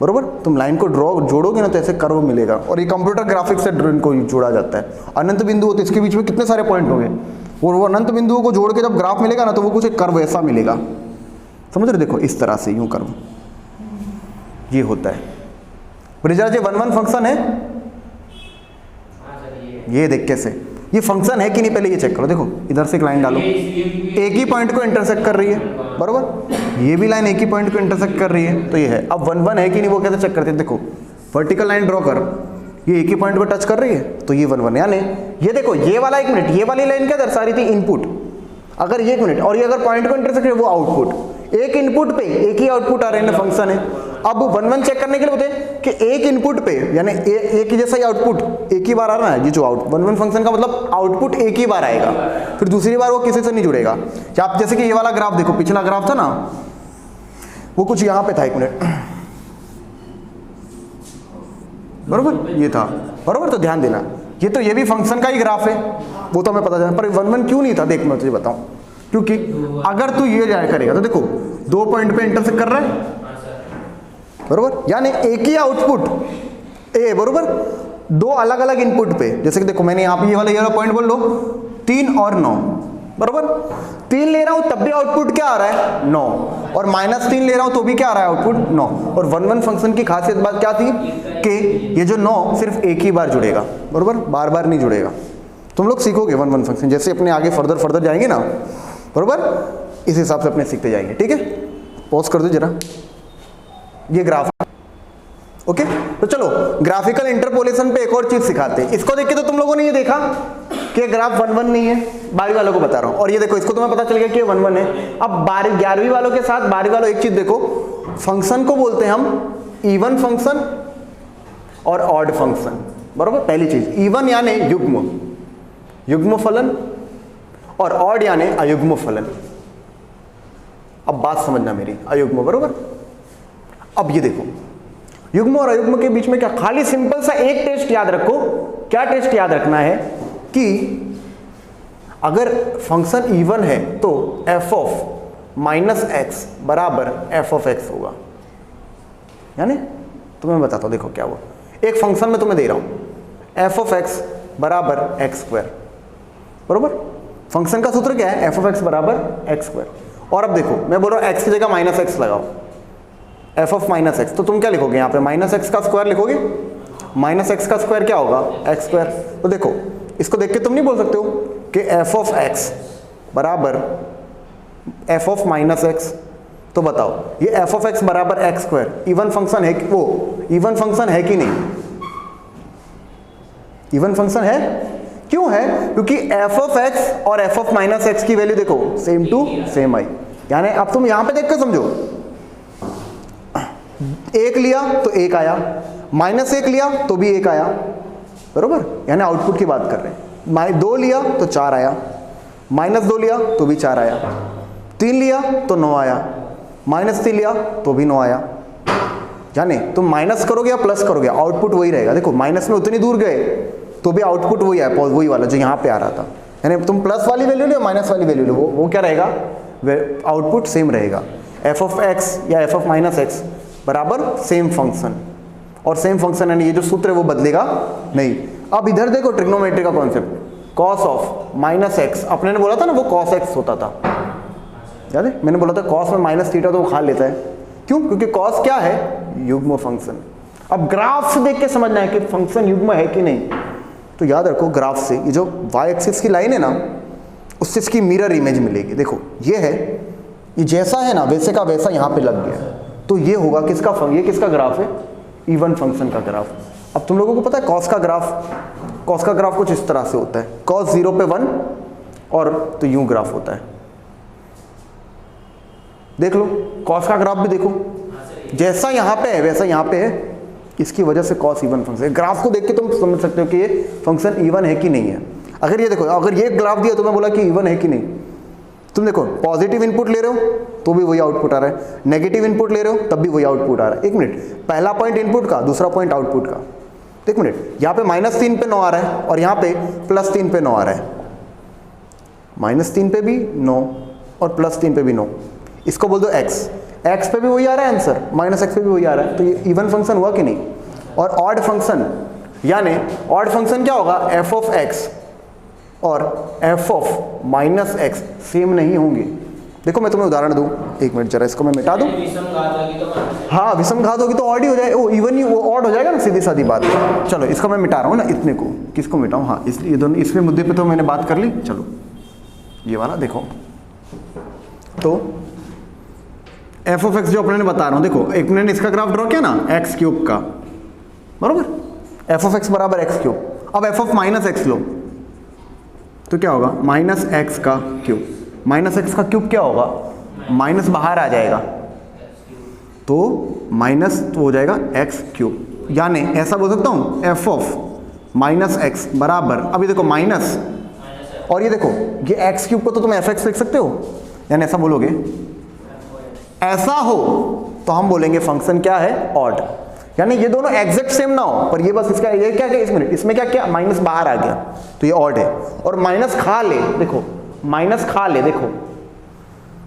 बरोबर। तुम लाइन को जोड़ोगे ना तो ऐसे कर्व मिलेगा, और ये कंप्यूटर ग्राफिक्स से इनको जोड़ा जाता है। अनंत बिंदु होते, इसके बीच में कितने सारे पॉइंट होंगे, और वो अनंत बिंदुओं को जोड़ के जब ग्राफ मिलेगा ना तो वो कुछ एक कर्व ऐसा मिलेगा, समझ रहे। देखो इस तरह से यूं कर्व ये होता है। ब्रिजराज ये 1-1 फंक्शन है, ये देख कैसे ये फंक्शन है कि नहीं, पहले ये चेक करो। देखो इधर से एक लाइन डालो, एक ही पॉइंट को इंटरसेक्ट कर रही है, बरोबर। ये भी लाइन एक ही पॉइंट को इंटरसेक्ट कर रही है, तो ये है। अब 1-1 है कि नहीं वो कैसे चेक करते हैं, देखो वर्टिकल लाइन ड्रॉ कर, ये एक ही पॉइंट को टच कर रही है तो ये 1-1, यानी ये देखो ये वाला, 1 मिनट, ये वाली लाइन क्या दर्शा रही थी, इनपुट। अगर ये 1 मिनट और ये अगर पॉइंट को इंटरसेक्ट है वो आउटपुट, एक इनपुट पे एक ही आउटपुट आ रहे हैं, फंक्शन है। अब 1-1 चेक करने के लिए बोलते हैं कि एक इनपुट पे यानी एक ही जैसा ही आउटपुट एक ही बार आ रहा है, ये जो 1-1 फंक्शन का मतलब आउटपुट एक ही बार आएगा, फिर दूसरी बार वो किसी से नहीं जुड़ेगा। आप जैसे कि ये वाला ग्राफ देखो, पिछला ग्राफ था ना वो कुछ यहाँ पे था, 1 मिनट, बरोबर, ये था, बरोबर। तो ध्यान देना, ये तो ये भी फंक्शन का ही ग्राफ है, वो तो हमें पता चला, पर 1-1 क्यों नहीं था, देख मैं तुझे बताऊं। क्योंकि अगर तू ये जाया करेगा तो देखो 2 पॉइंट पे इंटरसेक्ट कर रहा है, बरोबर, यानी एक ही आउटपुट ए, बरोबर, 2 अलग अलग इनपुट पे। जैसे कि देखो मैंने यहाँ पे ये वाला पॉइंट बोल लो, 3 और 9, बरोबर। 3 ले रहा हूं तब भी आउटपुट क्या आ रहा है 9, और -3 ले रहा हूं तो भी क्या आ रहा है आउटपुट 9। और 1-1 फंक्शन की खासियत बात क्या थी कि ये जो 9 सिर्फ एक ही बार जुड़ेगा, बरोबर, बार बार नहीं जुड़ेगा। तुम लोग सीखोगे 1-1 फंक्शन, जैसे अपने आगे फर्दर जाएंगे ना, बरोबर, इस हिसाब से अपने सीखते जाएंगे, ठीक है। पॉज कर दो जरा, ये ग्राफ, ओके। तो चलो ग्राफिकल इंटरपोलेशन पे एक और चीज सिखाते हैं। इसको देख के तो तुम लोगों ने ये देखा कि ग्राफ 1-1 नहीं है, 12वीं वालों को बता रहा हूं, और ये देखो इसको तुम्हें पता चल गया कि 1-1 है। अब 11वीं वालों के साथ 12वीं वालों एक चीज देखो, फंक्शन को बोलते हैं हम इवन फंक्शन और ऑड फंक्शन, बरोबर। पहली चीज इवन यानी युग्म फलन, और ऑड यानी अयुग्म फलन। अब बात समझना मेरी, अयुग्म, बरोबर। अब ये देखो युग्म और अयुग्म के बीच में क्या, खाली सिंपल सा एक टेस्ट याद रखो। क्या टेस्ट याद रखना है कि अगर फंक्शन इवन है तो एफ ऑफ माइनस एक्स बराबर एफ ऑफ एक्स होगा। यानी तुम्हें बताता हूँ, देखो क्या हुआ, एक फंक्शन में तुम्हें दे रहा हूँ एफ ऑफ एक्स बराबर एक्स स्क्वायर, बरोबर। फंक्शन का सूत्र क्या है, एफ ऑफ एक्स बराबर एक्स स्क्वायर। और अब देखो मैं बोल रहा हूँ एक्स की जगह माइनस एक्स लगाओ, एफ ऑफ माइनस एक्स, तो तुम क्या लिखोगे यहाँ पे, माइनस एक्स का स्क्वायर लिखोगे। माइनस एक्स का स्क्वायर क्या होगा, एक्स स्क्वायर। तो देखो इसको देख के तुम नहीं बोल सकते हो कि एफ ऑफ एक्स बराबर एफ ऑफ माइनस एक्स। तो बताओ ये एफ ऑफ एक्स बराबर एक्स स्क्वायर इवन फंक्शन है कि वो इवन फंक्शन है कि नहीं, इवन फंक्शन है। क्यों है, क्योंकि एफ ऑफ एक्स और एफ ऑफ माइनस एक्स की वैल्यू देखो सेम टू सेम आई। यानी अब तुम यहां पे देख कर समझो, एक लिया तो एक आया, माइनस एक लिया तो भी एक आया, बरोबर। यानी आउटपुट की बात कर रहे हैं। दो लिया तो चार आया, माइनस दो लिया तो भी चार आया, तीन लिया तो नौ आया, माइनस तीन लिया तो भी नौ आया। यानी तुम माइनस करोगे या प्लस करोगे आउटपुट वही रहेगा। देखो माइनस में उतनी दूर गए तो भी आउटपुट वही आया, वही वाला जो यहाँ पे आ रहा था। यानी तुम प्लस वाली वैल्यू लो माइनस वाली वैल्यू लो, वो क्या रहेगा, आउटपुट सेम रहेगा। एफ ऑफ एक्स या एफ ऑफ माइनस एक्स बराबर सेम फंक्शन, और सेम फंक्शन यानी ये जो सूत्र है वो बदलेगा नहीं। अब इधर देखो ट्रिग्नोमेट्री का concept, cos of minus x, अपने ने बोला था ना वो कॉस एक्स होता था, याद है मैंने बोला था कॉस में माइनस थीटा तो वो खा लेता है। क्यों, क्योंकि कॉस क्या है, युग्म फंक्शन। अब ग्राफ से देख के समझना है कि फंक्शन युग्म है कि नहीं। तो याद रखो ग्राफ से ये जो वाई एक्सिस की लाइन है ना, उससे इसकी मिरर इमेज मिलेगी। देखो ये है, ये जैसा है ना वैसे का वैसा यहाँ पे लग गया, तो ये होगा किसका ये किसका ग्राफ है, इवन फंक्शन का ग्राफ। अब तुम लोगों को पता है कॉस का ग्राफ कुछ इस तरह से होता है, कॉस 0 पे 1 और तो यूं ग्राफ होता है। देख लो कॉस का ग्राफ भी देखो, जैसा यहाँ पे है वैसा यहाँ पे है, इसकी वजह से कॉस इवन फंक्शन है। ग्राफ को देख के तुम समझ सकते हो कि ये फंक्शन इवन है कि नहीं है। अगर ये देखो, अगर ये ग्राफ दिया तो मैं बोला कि इवन है कि नहीं, तुम देखो पॉजिटिव इनपुट ले रहे हो तो भी वही आउटपुट आ रहा है, नेगेटिव इनपुट ले रहे हो तब भी वही आउटपुट आ रहा है। एक मिनट, पहला पॉइंट इनपुट का, दूसरा पॉइंट आउटपुट का। एक मिनट, यहाँ पे -3 पे 9 आ रहा है और यहाँ पे +3 पे 9 आ रहा है, -3 पे भी 9 और +3 पे भी 9। इसको बोल दो x पे भी वही आ रहा है आंसर, -x पे भी वही आ रहा है, तो ये इवन फंक्शन हुआ कि नहीं। और ऑड फंक्शन, यानी ऑड फंक्शन क्या होगा, f ऑफ x और f ऑफ -x सेम नहीं होंगे। देखो मैं तुम्हें उदाहरण दूं, एक मिनट जरा इसको मैं मिटा दूं। हाँ विषम घात होगी तो ऑड ही हो जाए, वो इवन ही वो ऑड हो जाएगा ना, सीधी सादी बात। चलो इसको मैं मिटा रहा हूँ ना, इतने को किसको मिटाऊँ, हाँ इसलिए दोनों इसमें मुद्दे पे तो मैंने बात कर ली। चलो ये वाला देखो, तो एफ ऑफ एक्स जो अपने ने बता रहा हूँ, देखो एक मैंने इसका ग्राफ ड्रॉ किया ना एक्स क्यूब का, बरोबर, एफ ऑफ एक्स बराबर एक्स क्यूब। अब एफ ऑफ माइनस एक्स लो तो क्या होगा, -x का क्यूब। -x का क्यूब क्या होगा, माइनस बाहर आ जाएगा तो माइनस तो हो जाएगा x क्यूब। यानी ऐसा बोल सकता हूँ एफ ऑफ -x बराबर, अभी देखो माइनस और ये देखो ये x क्यूब को तो तुम fx लिख सकते हो, यानी ऐसा बोलोगे। ऐसा हो तो हम बोलेंगे फंक्शन क्या है, ऑड। यानी ये दोनों एग्जैक्ट सेम ना हो, पर ये बस इसका ये क्या क्या इसमें इसमें क्या क्या माइनस बाहर आ गया तो ये ऑड है। और माइनस खा ले, देखो माइनस खा ले, देखो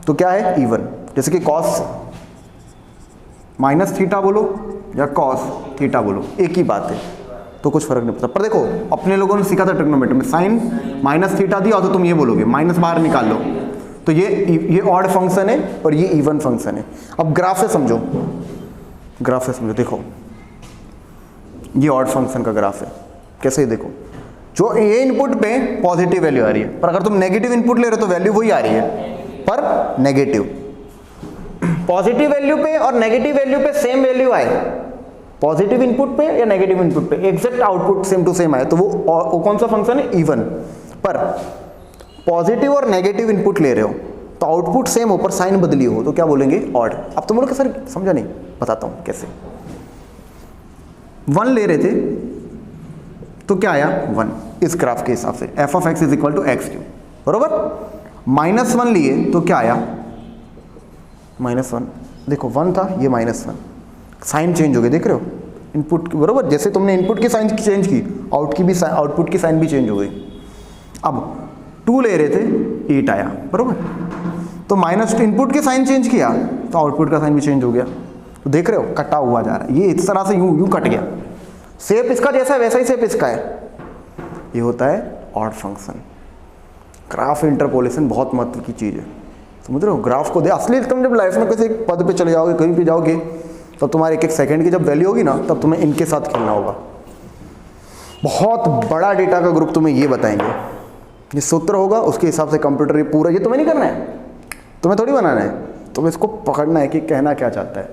तो क्या है, इवन। जैसे कि कॉस माइनस थीटा बोलो या कॉस थीटा बोलो, एक ही बात है, तो कुछ फर्क नहीं पड़ता। पर देखो अपने लोगों ने सीखा था ट्रिग्नोमेट्री में, साइन माइनस थीटा दिया तो तुम ये बोलोगे माइनस बाहर निकाल लो, तो ये ऑड फंक्शन है और ये इवन फंक्शन है। अब ग्राफ से समझो, ग्राफ से समझो, देखो ये ऑड फंक्शन का ग्राफ है। कैसे, देखो जो ये इनपुट पे पॉजिटिव वैल्यू आ रही है, पर अगर तुम नेगेटिव इनपुट ले रहे हो तो वैल्यू वही आ रही है पर नेगेटिव। पॉजिटिव वैल्यू पे और नेगेटिव वैल्यू पे सेम वैल्यू आए, पॉजिटिव इनपुट पे या नेगेटिव इनपुट पे exact output same to same आए, तो वो कौन सा फंक्शन है, इवन। पर पॉजिटिव और नेगेटिव इनपुट ले रहे हो तो आउटपुट सेम हो पर साइन बदली हो तो क्या बोलेंगे, ऑड। अब तुम बोलोगे सर समझा नहीं, बताता हूं कैसे। 1 ले रहे थे तो क्या आया, 1 इस ग्राफ के हिसाब से, f of x is equal to x cube, बरोबर। -1 लिए तो क्या आया, -1। देखो 1 था, ये -1, साइन चेंज हो गई, देख रहे हो इनपुट, बरोबर। जैसे तुमने इनपुट की साइन चेंज की, आउटपुट की साइन भी चेंज हो गई। अब 2 ले रहे थे 8 आया, बरोबर। तो माइनस इनपुट के साइन चेंज किया तो आउटपुट का साइन भी चेंज हो गया। तो देख रहे हो कटा हुआ जा रहा है, ये इस तरह से यूं कट गया। शेप इसका जैसा है वैसा ही शेप इसका है। ये होता है ऑड फंक्शन। ग्राफ इंटरपोलेशन बहुत महत्व की चीज़ है, समझ रहे हो। ग्राफ को दे असली तुम जब लाइफ में किसी एक पद पे चले जाओगे, कहीं पे जाओगे, तब तुम्हारे एक एक सेकंड की जब वैल्यू होगी ना, तब तुम्हें इनके साथ खेलना होगा। बहुत बड़ा डेटा का ग्रुप तुम्हें ये बताएंगे, ये सूत्र होगा उसके हिसाब से कंप्यूटर ये पूरा, ये तुम्हें नहीं करना है, तुम्हें थोड़ी बनाना है, तुम्हें इसको पकड़ना है कि कहना क्या चाहता है,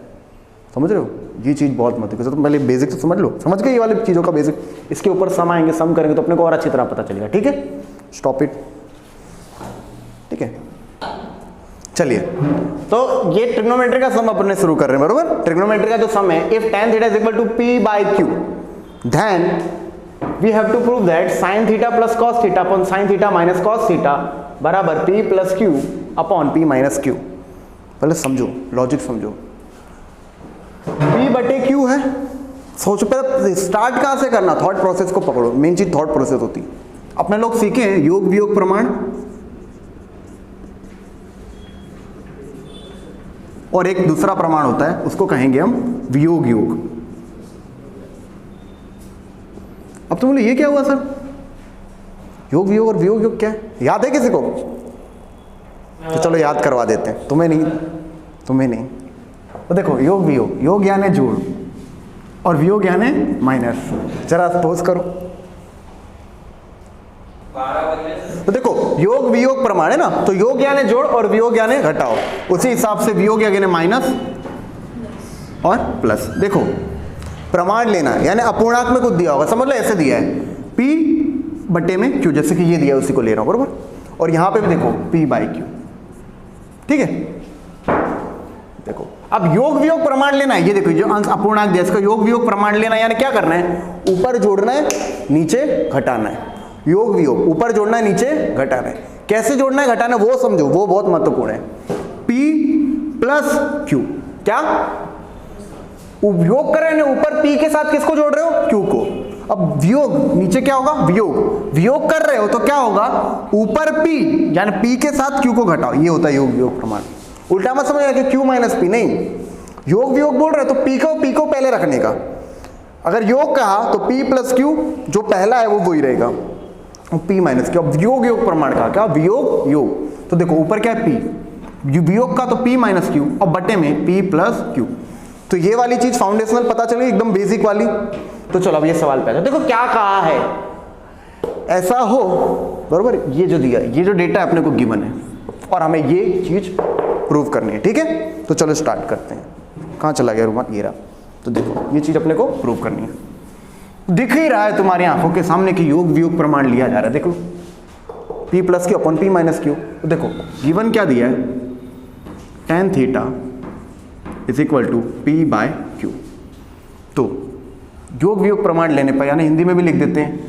समझ रहे हो। ये चीज़ बहुत महत्वपूर्ण है। तुम पहले बेसिक तो समझ लो, समझ गए ये वाली चीज़ों का बेसिक। इसके ऊपर सम आएंगे, सम करेंगे तो अपने को और अच्छी तरह पता चलेगा। ठीक है, स्टॉप इट। ठीक है, चलिए। तो ये ट्रिग्नोमेट्री का सम अपने शुरू कर रहे हैं, बरोबर। ट्रिग्नोमेट्री का जो सम है, if tan theta is equal to p by q, then we have to prove that sin theta plus cos theta upon sin theta minus cos theta बराबर p plus q upon p minus q। पहले समझो, लॉजिक समझो। p बटे q है, सोचो पहले स्टार्ट कहाँ से करना, थॉट प्रोसेस को पकड़ो। मेन चीज थॉट प्रोसेस होती है। अपने लोग सीखे हैं योग वियोग प्रमाण, और एक दूसरा प्रमाण होता है उसको कहेंगे हम वियोग योग। अब तुम बोले ये क्या हुआ सर, योग वियोग और वियोग योग क्या है, याद है किसी को? तो चलो याद करवा देते हैं, तुम्हें नहीं। तो देखो योग वियोग, योग यानी जोड़ और वियोग यानी माइनस। जरा सपोज करो, तो देखो योग वियोग प्रमाण है ना, तो योग यानी जोड़ और वियोग यानी घटाओ। उसी हिसाब से वियोग यानी माइनस और प्लस। देखो प्रमाण लेना यानी अपूर्णांक में कुछ दिया होगा, समझ लो ऐसे दिया है p बटे में q, जैसे कि ये दिया है उसी को ले रहा हूं, बरोबर। और यहां पे भी देखो p बाई q, ठीक है। देखो अब योग वियोग प्रमाण लेना है, ये देखो जो अंश अपूर्णांक दिया इसका योग वियोग प्रमाण लेना है, यानी क्या करना है, ऊपर जोड़ना है नीचे घटाना है। योग वियोग ऊपर जोड़ना है नीचे घटाना है। कैसे जोड़ना है घटाना है वो समझो, वो बहुत महत्वपूर्ण है। p प्लस q, क्या योग कर रहे हैं ऊपर p के साथ किसको जोड़ रहे हो, q को। अब वियोग नीचे क्या होगा, वियोग। वियोग कर रहे हो तो क्या होगा, ऊपर p यानी p के साथ q को घटाओ, ये होता है योग वियोग प्रमाण। उल्टा मत समझ कि q माइनस p, नहीं। योग वियोग बोल रहे हो तो p को पहले रखने का। अगर योग कहा तो p प्लस q जो पहला है वो वही रहेगा, p माइनस q। अब वियोग योग प्रमाण का क्या, वियोग योग। तो देखो ऊपर क्या है p, वियोग का तो p माइनस q और बटे में p प्लस q। तो ये वाली चीज फाउंडेशनल पता चली, एकदम बेसिक वाली। तो चलो अब ये सवाल पे आ जाओ। देखो क्या कहा है, ऐसा हो, बरोबर, ये जो दिया, ये जो डेटा अपने को गिवन है और हमें ये चीज प्रूव करनी है, ठीक है। तो चलो स्टार्ट करते हैं। कहाँ चला गया रुमान, ये रहा। तो देखो ये चीज अपने को प्रूव करनी है, दिख ही रहा है तुम्हारी आंखों के सामने कि योग वियोग प्रमाण लिया जा रहा है। देख लो p plus q upon p minus q। तो देखो गिवन क्या दिया है, tan theta is equal to p by q। तो योग वियोग प्रमाण लेने पर, यानी हिंदी में भी लिख देते हैं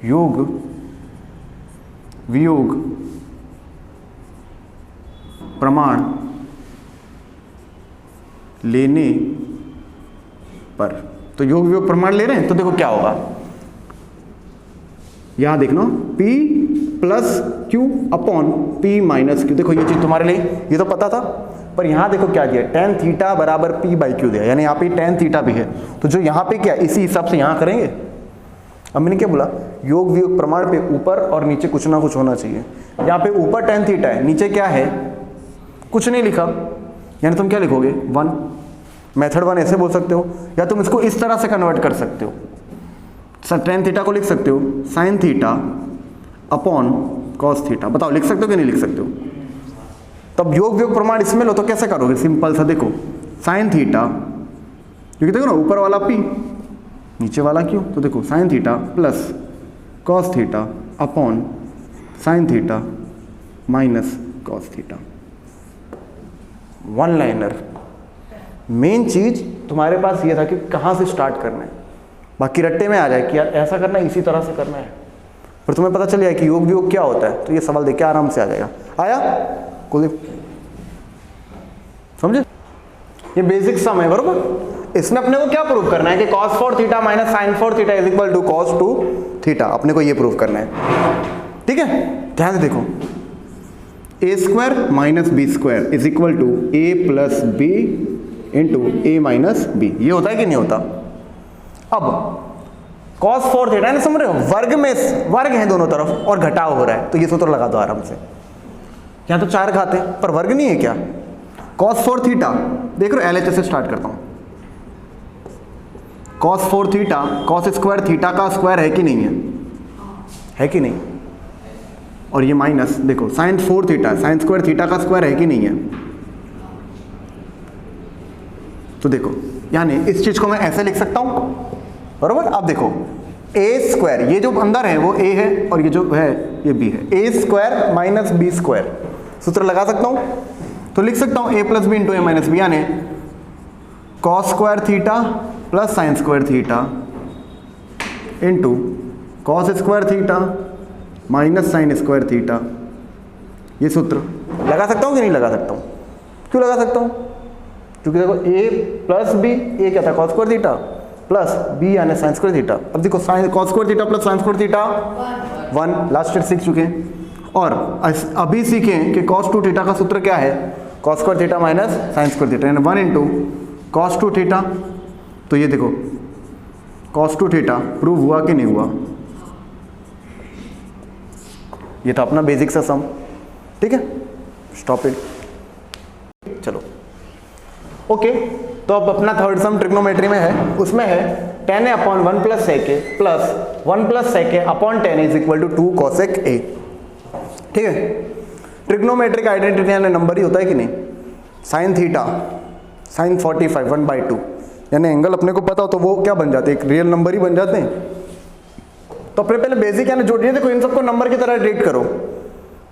योग वियोग प्रमाण लेने पर, तो योग वियोग प्रमाण ले रहे हैं तो देखो क्या होगा, यहां देख लो p plus q upon p minus q। देखो ये चीज तुम्हारे लिए ये तो पता था, पर यहां देखो क्या दिया, tan थीटा बराबर p बाई q दिया, यानी यहाँ पे tan थीटा भी है। तो जो यहाँ पे क्या इसी हिसाब से यहां करेंगे। अब मैंने क्या बोला, योग वियोग प्रमाण पे ऊपर और नीचे कुछ ना कुछ होना चाहिए। यहाँ पे ऊपर tan थीटा है, नीचे क्या है, कुछ नहीं लिखा, यानी तुम क्या लिखोगे 1। मेथड 1 ऐसे बोल सकते हो, या तुम इसको इस तरह से कन्वर्ट कर सकते हो। tan थीटा को लिख सकते हो sin theta upon cos theta. बताओ लिख सकते हो कि नहीं लिख सकते हो। तब योग वियोग प्रमाण इसमें लो तो कैसे करोगे, सिंपल सा देखो sin थीटा, क्योंकि देखो ना ऊपर वाला p नीचे वाला q। तो देखो sin theta plus cos theta upon sin theta minus cos theta. One liner. Main चीज तुम्हारे पास ये था कि कहाँ से स्टार्ट करना है, बाकी रट्टे में आ जाए कि यार ऐसा करना है, इसी तरह से करना है। पर तुम्हें पता चल जाए कि योग वियोग क्या होता है, तो ये सवाल देख के आराम से आ जाएगा। आया कुलदीप, समझे? ये बेसिक सम है, बरोबर। इसमें अपने को क्या प्रूव करना है कि cos 4 theta minus sin 4 theta is equal to cos 2 theta. अपने को ये प्रूव करना है, ठीक है। ध्यान से देखो, A square minus B square is equal to A plus B into A minus B, ये होता है कि नहीं होता? अब cos 4 थीटा ना, समझ रहे हो, वर्ग में वर्ग है दोनों तरफ और घटाव हो रहा है, तो ये सूत्र लगा दो आराम से। यहाँ तो 4 खाते हैं पर वर्ग नहीं है क्या? cos 4 थीटा, देख रहे हो LHS से स्टार्ट करता हूँ। cos 4 theta cos square theta का स्क्वायर है कि नहीं है कि नहीं? और ये माइनस देखो sin 4 theta sin square theta का स्क्वायर है कि नहीं है? तो देखो यानी इस चीज को मैं ऐसे लिख सकता हूं, बरोबर। अब देखो ए स्क्वायर, ये जो अंदर है वो ए है और ये जो है ये बी है, ए स्क्वायर माइनस बी स्क्वायर, सूत्र लगा सकता हूं। तो लिख सकता हूं ए प्लस बी इंटू ए माइनस बी, यानी cos square theta plus sine square theta into cos square theta minus sign square theta, ये सूत्र लगा सकता हूं कि नहीं लगा सकता हूं? क्यों लगा सकता हूं? क्योंकि देखो ए प्लस बी, ए क्या था cos square theta, plus b यानी साइन स्क्वायर थीटा। अब देखो sine cos square theta plus sine square theta 1, last year सीख चुके हैं। और अभी सीखें कि cos 2 थीटा का सूत्र क्या है, cos square theta minus sign square theta, यानी 1 इंटू cos 2 थीटा। तो ये देखो cos 2 थीटा प्रूव हुआ कि नहीं हुआ? ये था अपना बेसिक सा सम, ठीक है, स्टॉप इट। चलो ओके, तो अब अपना थर्ड सम ट्रिग्नोमेट्री में है, उसमें है tan a upon 1 plus sec a plus 1 plus sec a upon tan a is equal to 2 cosec a, ठीक है। ट्रिग्नोमेट्रिक आइडेंटिटी यानी नंबर ही होता है कि नहीं? साइन थीटा साइन 45 1/2, यानी एंगल अपने को पता हो तो वो क्या बन जाते हैं, एक रियल नंबर ही बन जाते हैं। तो अपने पहले बेसिक यानी जोड़िए, देखो इन सबको नंबर की तरह ट्रीट करो,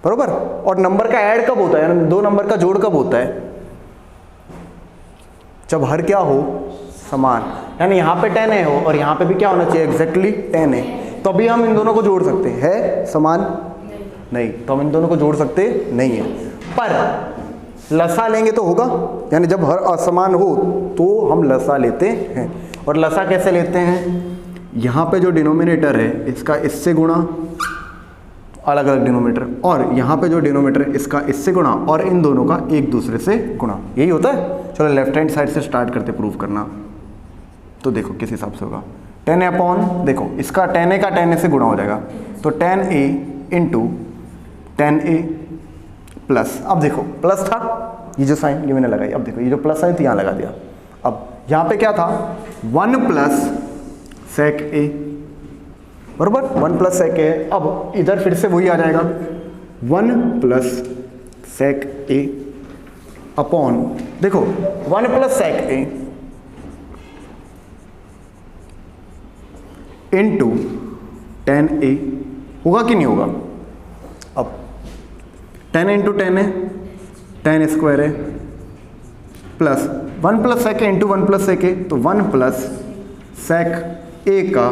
बरोबर। और नंबर का ऐड कब होता है, यानी दो नंबर का जोड़ कब होता है? जब हर क्या हो, समान, यानी यहाँ पे 10 a हो और यहाँ पे भी क्या होना चाहिए, एग्जैक्टली 10 a, तो अभी हम इन दोनों को जोड़ सकते हैं। है समान? नहीं, तो हम इन दोनों को जोड़ सकते नहीं है, पर लसा लेंगे तो होगा, यानी जब हर असमान हो तो हम लसा लेते हैं। और लसा कैसे लेते हैं? यहाँ पे जो डिनोमिनेटर है इसका इससे गुणा, अलग अलग डिनोमिनेटर, और यहाँ पे जो डिनोमिनेटर है इसका इससे गुणा, और इन दोनों का एक दूसरे से गुणा, यही होता है। चलो लेफ्ट हैंड साइड से स्टार्ट करते प्रूव करना। तो देखो किस हिसाब से होगा, 10 a अपॉन, देखो इसका 10 a का 10 a से गुणा हो जाएगा, तो 10 a इंटू 10 a प्लस, अब देखो प्लस था, ये जो साइन ये मैंने लगाई, अब देखो ये जो प्लस साइन थी यहाँ लगा दिया। अब यहाँ पे क्या था, 1 प्लस sec a, बरोबर, 1 प्लस sec a। अब इधर फिर से वही आ जाएगा, 1 प्लस sec a अपॉन, देखो 1 plus sec a into 10 a, होगा कि नहीं होगा? अब 10 इंटू 10 है 10 स्क्वायर है, plus 1 plus sec a into 1 plus sec a, तो 1 प्लस sec a का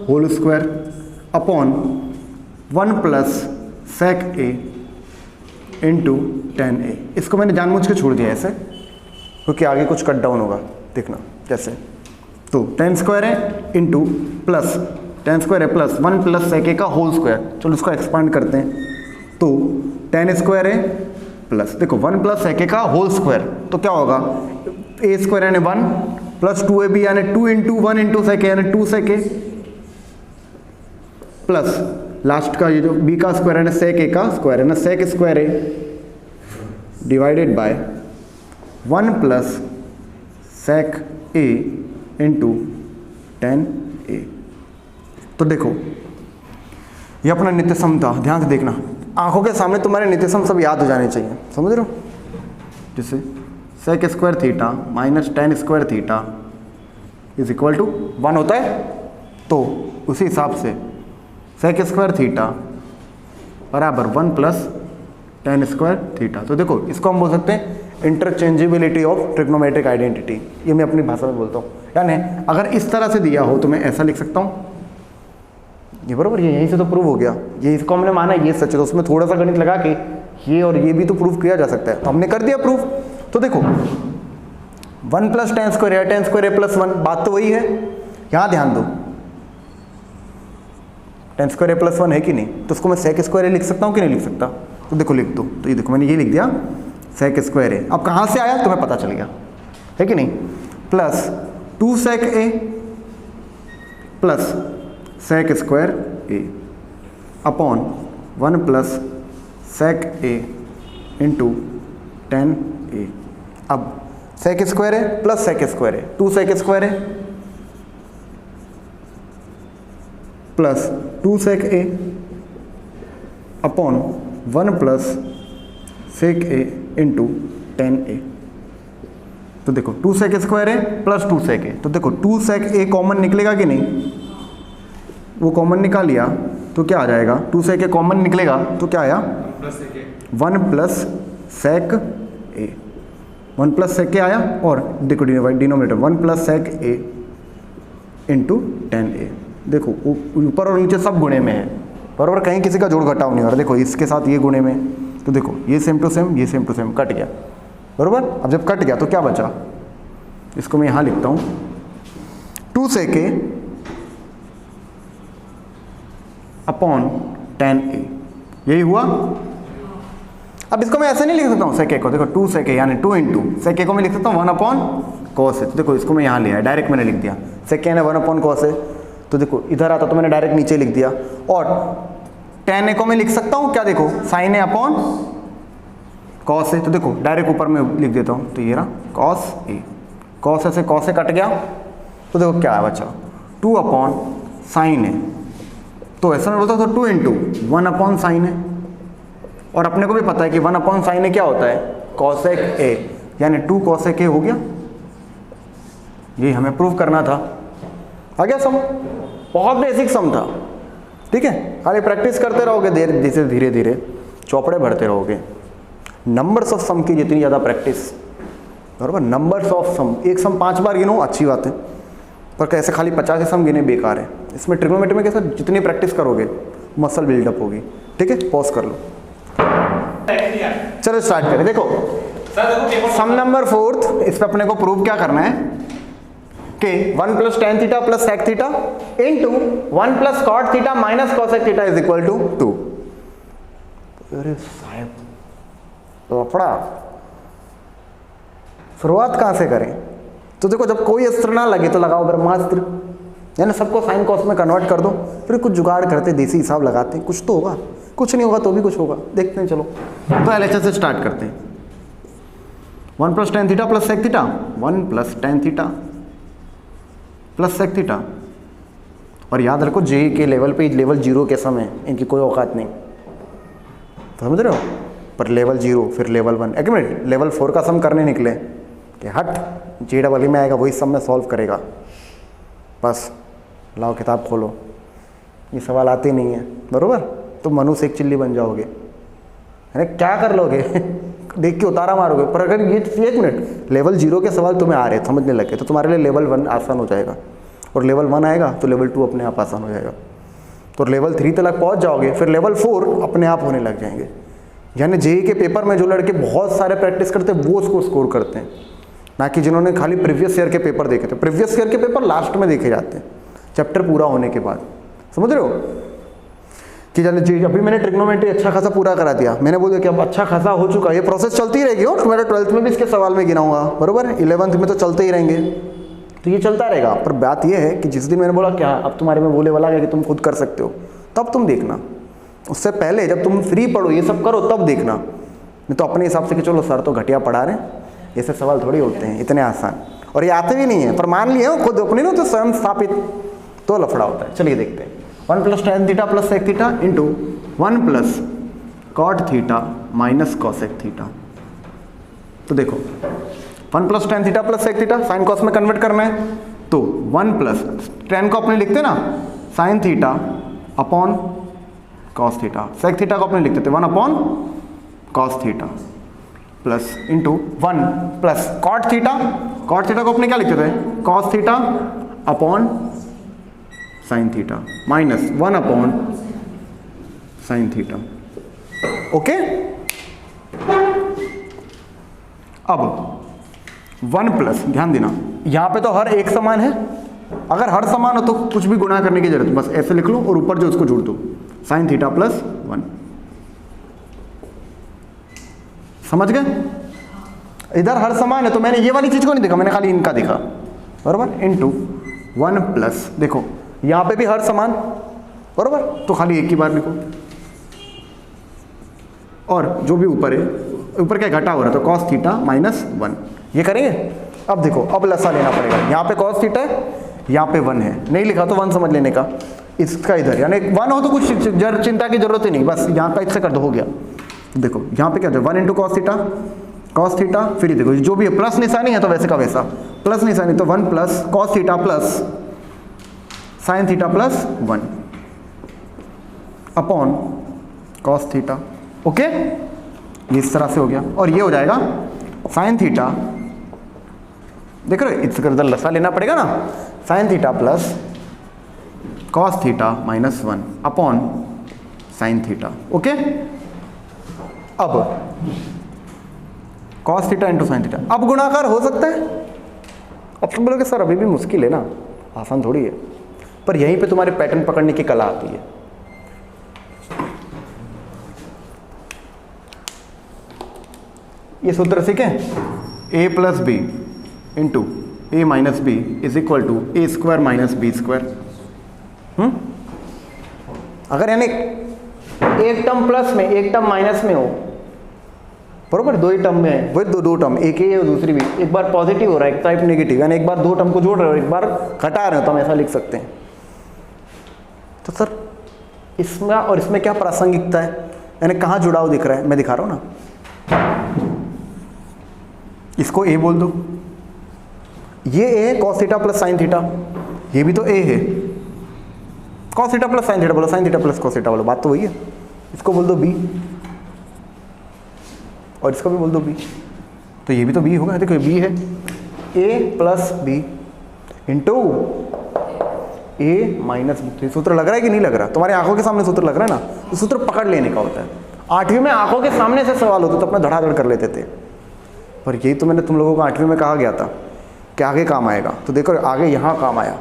whole square upon 1 plus sec a into 10 a। इसको मैंने जानबूझ के छोड़ दिया ऐसे, क्योंकि आगे कुछ कट डाउन होगा, देखना कैसे। तो 10 स्क्वायर है इंटू प्लस 10 स्क्वायर है प्लस 1 प्लस sec a का होल स्क्वायर, चलो इसको एक्सपांड करते हैं। तो 10 स्क्वायर है प्लस, देखो 1 प्लस sec a का होल स्क्वायर, तो क्या होगा, a स्क्वायर यानी 1 प्लस 2ab यानी 2 इंटू 1 इंटू sec a यानी 2 sec a, प्लस लास्ट का ये जो b का स्क्वायर है ना sec a का स्क्वायर है ना, sec square a divided by 1 plus sec a into 10a। तो देखो ये अपना नित्य सम था, ध्यान से देखना, आंखों के सामने तुम्हारे नित्य सम सब याद हो जाने चाहिए, समझ रहे हो। जैसे sec square theta minus 10 square theta is equal to 1 होता है, तो उसी हिसाब से sec स्क्वायर थीटा बराबर 1 प्लस 10 स्क्वायर थीटा। तो देखो इसको हम बोल सकते हैं इंटरचेंजेबिलिटी ऑफ ट्रिग्नोमेट्रिक आइडेंटिटी, ये मैं अपनी भाषा में बोलता हूँ। यानी अगर इस तरह से दिया हो तो मैं ऐसा लिख सकता हूँ, ये बराबर, ये यहीं से तो प्रूव हो गया, ये इसको हमने माना ये सच है, तो उसमें थोड़ा सा गणित लगा के ये और ये भी तो प्रूव किया जा सकता है, तो हमने कर दिया प्रूफ। तो देखो 1 प्लस 10 स्क्वायर है 10 स्क्वायर है प्लस 1, बात तो वही है। यहाँ ध्यान दो, टेन स्क्वायर ए प्लस 1 है कि नहीं, तो उसको मैं सेक स्क्वायर ए लिख सकता हूँ कि नहीं लिख सकता, तो देखो लिख दो, तो ये देखो मैंने ये लिख दिया सेक स्क्वायर ए। अब कहाँ से आया तुम्हें पता चल गया है कि नहीं, प्लस 2 सेक ए प्लस सेक स्क्वायर ए अपॉन 1 प्लस सेक ए इंटू 10 ए। अब सेक स्क्वायर है प्लस सेक स्क्वायर है, 2 सेक स्क्वायर है प्लस 2 सेक ए अपॉन 1 प्लस सेक ए इंटू 10 ए। तो देखो 2 सेक स्क्वायर है प्लस 2 सेक ए, तो देखो 2 सेक ए कॉमन निकलेगा कि नहीं, वो कॉमन निकाल लिया तो क्या आ जाएगा, 2 सेक ए कॉमन निकलेगा तो क्या आया 1 प्लस सेक ए, 1 प्लस सेक ए आया, और देखो डिनोमिनेटर 1 प्लस सेक ए इंटू 10 ए। देखो ऊपर और नीचे सब गुणे में है बराबर, कहीं किसी का जोड़ घटाव नहीं हो रहा। देखो इसके साथ ये गुणे में, तो देखो ये सेम टू सेम, ये सेम टू सेम कट गया बराबर। अब जब कट गया तो क्या बचा, इसको मैं यहाँ लिखता हूँ 2 सेक ए अपॉन 10 ए, यही हुआ। अब इसको मैं ऐसे नहीं लिख सकता हूँ सेक ए को, देखो 2 सेक ए यानी 2 इंटू सेक ए को मैं लिख सकता हूँ 1 अपॉन कॉस ए। तो देखो इसको मैं यहाँ लिया डायरेक्ट मैंने लिख दिया सेक ए ने 1 अपॉन कॉस ए, तो देखो इधर आता तो मैंने डायरेक्ट नीचे लिख दिया। और 10 ए को मैं लिख सकता हूँ क्या, देखो sign A upon cos A, तो देखो डायरेक्ट ऊपर में लिख देता हूँ, तो ये रहा कॉस ए, कॉस ए से कॉस ए कट गया, तो देखो क्या है बचा 2 अपॉन साइन ए। तो ऐसा मैं बोलता तो 2 इंटू 1 अपॉन साइन ए, और अपने को भी पता है कि 1 अपॉन साइन ए क्या होता है कॉसेक ए, यानी 2 कॉसेक ए हो गया। ये हमें प्रूव करना था, आ गया सम, बहुत बेसिक सम था, ठीक है। खाली प्रैक्टिस करते रहोगे धीरे धीरे चौपड़े भरते रहोगे। नंबर्स ऑफ सम की जितनी ज़्यादा प्रैक्टिस बराबर, नंबर्स ऑफ सम, एक सम 5 बार गिनो अच्छी बात है, पर कैसे खाली 50 सम गिने बेकार है। इसमें ट्रिग्नोमेट्री में कैसे जितनी प्रैक्टिस करोगे मसल बिल्डअप होगी, ठीक है। पॉज कर लो, चलो स्टार्ट करें। देखो सम नंबर 4, इस पे अपने को प्रूव क्या करना है कि 1 plus tan theta plus sec theta into 1 plus cot theta minus cosec theta is equal to 2। अरे साहब लफड़ा, शुरुआत कहां से करें, तो देखो जब कोई अस्त्र ना लगे तो लगाओ ब्रह्मास्त्र, यानी सबको साइन कॉस में कन्वर्ट कर दो, फिर कुछ जुगाड़ करते देसी हिसाब लगाते, कुछ तो होगा, कुछ नहीं होगा तो भी कुछ होगा, देखते हैं। चलो तो एलएचएस से स्टार्ट करते हैं। 1 plus tan theta plus sec theta, 1 plus tan theta plus sec theta. और याद रखो जेई के लेवल पे लेवल 0 के समय इनकी कोई औकात नहीं, समझ रहे हो, पर लेवल 0 फिर लेवल 1, एक मिनट लेवल 4 का सम करने निकले कि हट JEE में आएगा वही सम में सॉल्व करेगा, बस लाओ किताब खोलो, ये सवाल आते नहीं है बरोबर, तो मनु से एक चिल्ली बन जाओगे, है क्या कर लोगे देख के उतारा मारोगे। पर अगर ये एक मिनट लेवल 0 के सवाल तुम्हें आ रहे समझने लगे तो तुम्हारे लिए लेवल 1 आसान हो जाएगा, और लेवल 1 आएगा तो लेवल 2 अपने आप आसान हो जाएगा, तो लेवल 3 तक पहुंच जाओगे, फिर लेवल 4 अपने आप होने लग जाएंगे। यानी जेई के पेपर में जो लड़के बहुत सारे प्रैक्टिस करते हैं वो उसको स्कोर करते हैं, ना कि जिन्होंने खाली प्रीवियस ईयर के पेपर देखे थे। प्रीवियस ईयर के पेपर लास्ट में देखे जाते हैं चैप्टर पूरा होने के बाद, समझ रहे हो कि जी अभी मैंने ट्रिग्नोमेट्री अच्छा खासा पूरा करा दिया, मैंने बोल दिया कि अब अच्छा खासा हो चुका, ये प्रोसेस चलती रहेगी। और मेरा 12th में भी इसके सवाल में गिनाऊंगा बरोबर, 11th में तो चलते ही रहेंगे, तो ये चलता रहेगा। पर बात ये है कि जिस दिन मैंने बोला क्या अब तुम्हारे में बोले वाला है कि तुम खुद कर सकते हो, तब तुम देखना, उससे पहले जब तुम फ्री पढ़ो ये सब करो तब देखना, नहीं तो अपने हिसाब से कि चलो सर तो घटिया पढ़ा रहे हैं, ये सब सवाल थोड़ी होते हैं इतने आसान, और ये आते भी नहीं है, पर मान लिए हो खुद अपनी ना तो स्वयं स्थापित, तो लफड़ा होता है। चलिए देखते हैं। 1 plus tan theta plus sec theta into 1 plus cot theta minus cosec theta. तो देखो 1 plus tan theta plus sec theta sine cos में कन्वर्ट करना है, तो 1 प्लस tan को अपने लिखते ना sine theta upon cos theta, sec theta को अपने लिखते थे 1 upon cos theta plus into 1 plus cot theta को अपने क्या लिखते थे cos theta upon sine theta minus 1 upon sine theta. Okay, अब 1 प्लस, ध्यान देना यहाँ पे तो हर एक समान है, अगर हर समान हो तो कुछ भी गुणा करने की जरूरत है, बस ऐसे लिख लो और ऊपर जो उसको जोड़ दो, साइन थीटा प्लस 1। समझ गए? इधर हर समान है तो मैंने ये वाली चीज को नहीं देखा, मैंने खाली इनका देखा, बरोबर, इनटू 1 प्लस, देखो यहां पे भी हर समान, बरोबर, तो खाली एक ही बार लिखो, और जो भी ऊपर है, ऊपर क्या घटा हो रहा है तो cos थीटा माइनस 1, ये करेंगे। अब देखो, अब लसा लेना पड़ेगा, यहाँ पे cos थीटा है, यहाँ पे 1 है, नहीं लिखा तो 1 समझ लेने का, इसका इधर, यानी 1 हो तो कुछ चिंता की जरूरत ही नहीं, बस यहाँ का इससे कर दो, हो गया। देखो यहाँ पे क्या हो, 1 इंटू cos थीटा, फिर ये देखो जो भी है प्लस निशानी है तो वैसे का वैसा, प्लस निशानी तो 1 plus cos theta plus sine theta plus 1 upon cos theta. Okay, ये इस तरह से हो गया, और ये हो जाएगा साइन थीटा, देख रहे हो इसका इधर लसा लेना पड़ेगा ना, sign theta plus cos theta minus 1 upon sine theta. Okay, अब cos theta into sine theta, अब गुणाकार हो सकता है। अब तुम बोलोगे सर अभी भी मुश्किल है ना, आसान थोड़ी है, पर यहीं पे तुम्हारे पैटर्न पकड़ने की कला आती है। ये सूत्र सीखे, a plus B into A minus b is equal to a square minus B square. अगर यानी एक टर्म प्लस में एक टर्म माइनस में हो, बरोबर, दो ही टर्म में है, वही दो टर्म, एक ही है और दूसरी भी, एक बार पॉजिटिव हो रहा है एक टाइप नेगेटिव, यानी एक बार दो टर्म को जोड़ रहे हो एक बार घटा रहे हो, तो हम ऐसा लिख सकते हैं। तो सर इसमें और इसमें क्या प्रासंगिकता है, यानी कहाँ जुड़ाव दिख रहा है, मैं दिखा रहा हूँ ना, इसको a बोल दो, ये a है cos theta plus sine theta, ये भी तो a है cos theta plus sine theta बोलो, sine theta plus cos theta बोलो, बात तो वही है। इसको बोल दो b और इसको भी बोल दो b, तो ये भी तो b होगा, देखो b है a plus B into a minus b. सूत्र लग रहा है कि नहीं लग रहा, तुम्हारी आंखों के सामने सूत्र लग रहा है ना, तो सूत्र पकड़ लेने का होता है। 8वीं में आंखों के सामने से सवाल होते तो अपना धड़ाधड़ कर लेते थे, पर यही तो मैंने तुम लोगों को 8वीं में कहा गया था कि आगे काम आएगा, तो देखो आगे यहाँ काम आया,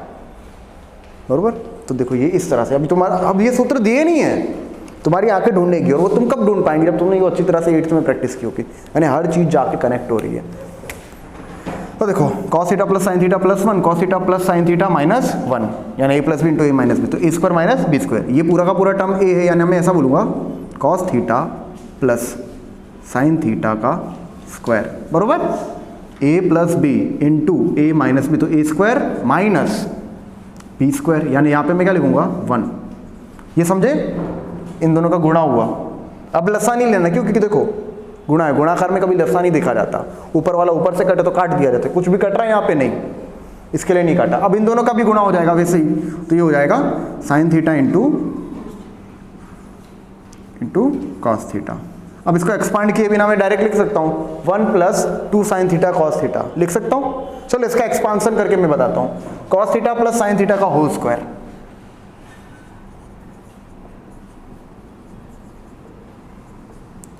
बरोबर। तो देखो ये इस तरह से, अभी तुम्हारा, अब ये सूत्र दिए नहीं है, तुम्हारी आंखें ढूंढने की, और वो तुम कब ढूंढ पाएंगे, जब तुमने ये अच्छी तरह से 8th में प्रैक्टिस की होगी, यानी हर चीज जाके कनेक्ट हो रही है। तो देखो cos theta plus sine theta plus 1, cos theta plus sine theta minus 1, यानी a plus B into A minus b, तो a square minus B square, ये पूरा का पूरा टर्म a है, यानी मैं ऐसा बोलूँगा cos theta plus sine theta का स्क्वायर, बरोबर, a plus B into A minus b, तो a square minus B square, यानी यहाँ पे मैं क्या लिखूंगा 1। ये समझे, इन दोनों का गुणा हुआ। अब लसा नहीं लेना, क्यों, क्योंकि देखो गुणा है, गुणाकार में कभी लसा नहीं देखा जाता, ऊपर वाला ऊपर से कटे तो काट दिया जाता है, कुछ भी कट रहा है यहाँ पे नहीं, इसके लिए नहीं काटा। अब इन दोनों का भी गुणा हो जाएगा वैसे ही, तो ये हो जाएगा sign theta into cos theta. अब इसको एक्सपांड किए बिना मैं डायरेक्ट लिख सकता हूँ 1 plus 2 sine theta cos theta, लिख सकता हूँ। चलो इसका एक्सपांसन करके मैं बताता हूँ, cos theta plus sine theta का whole square,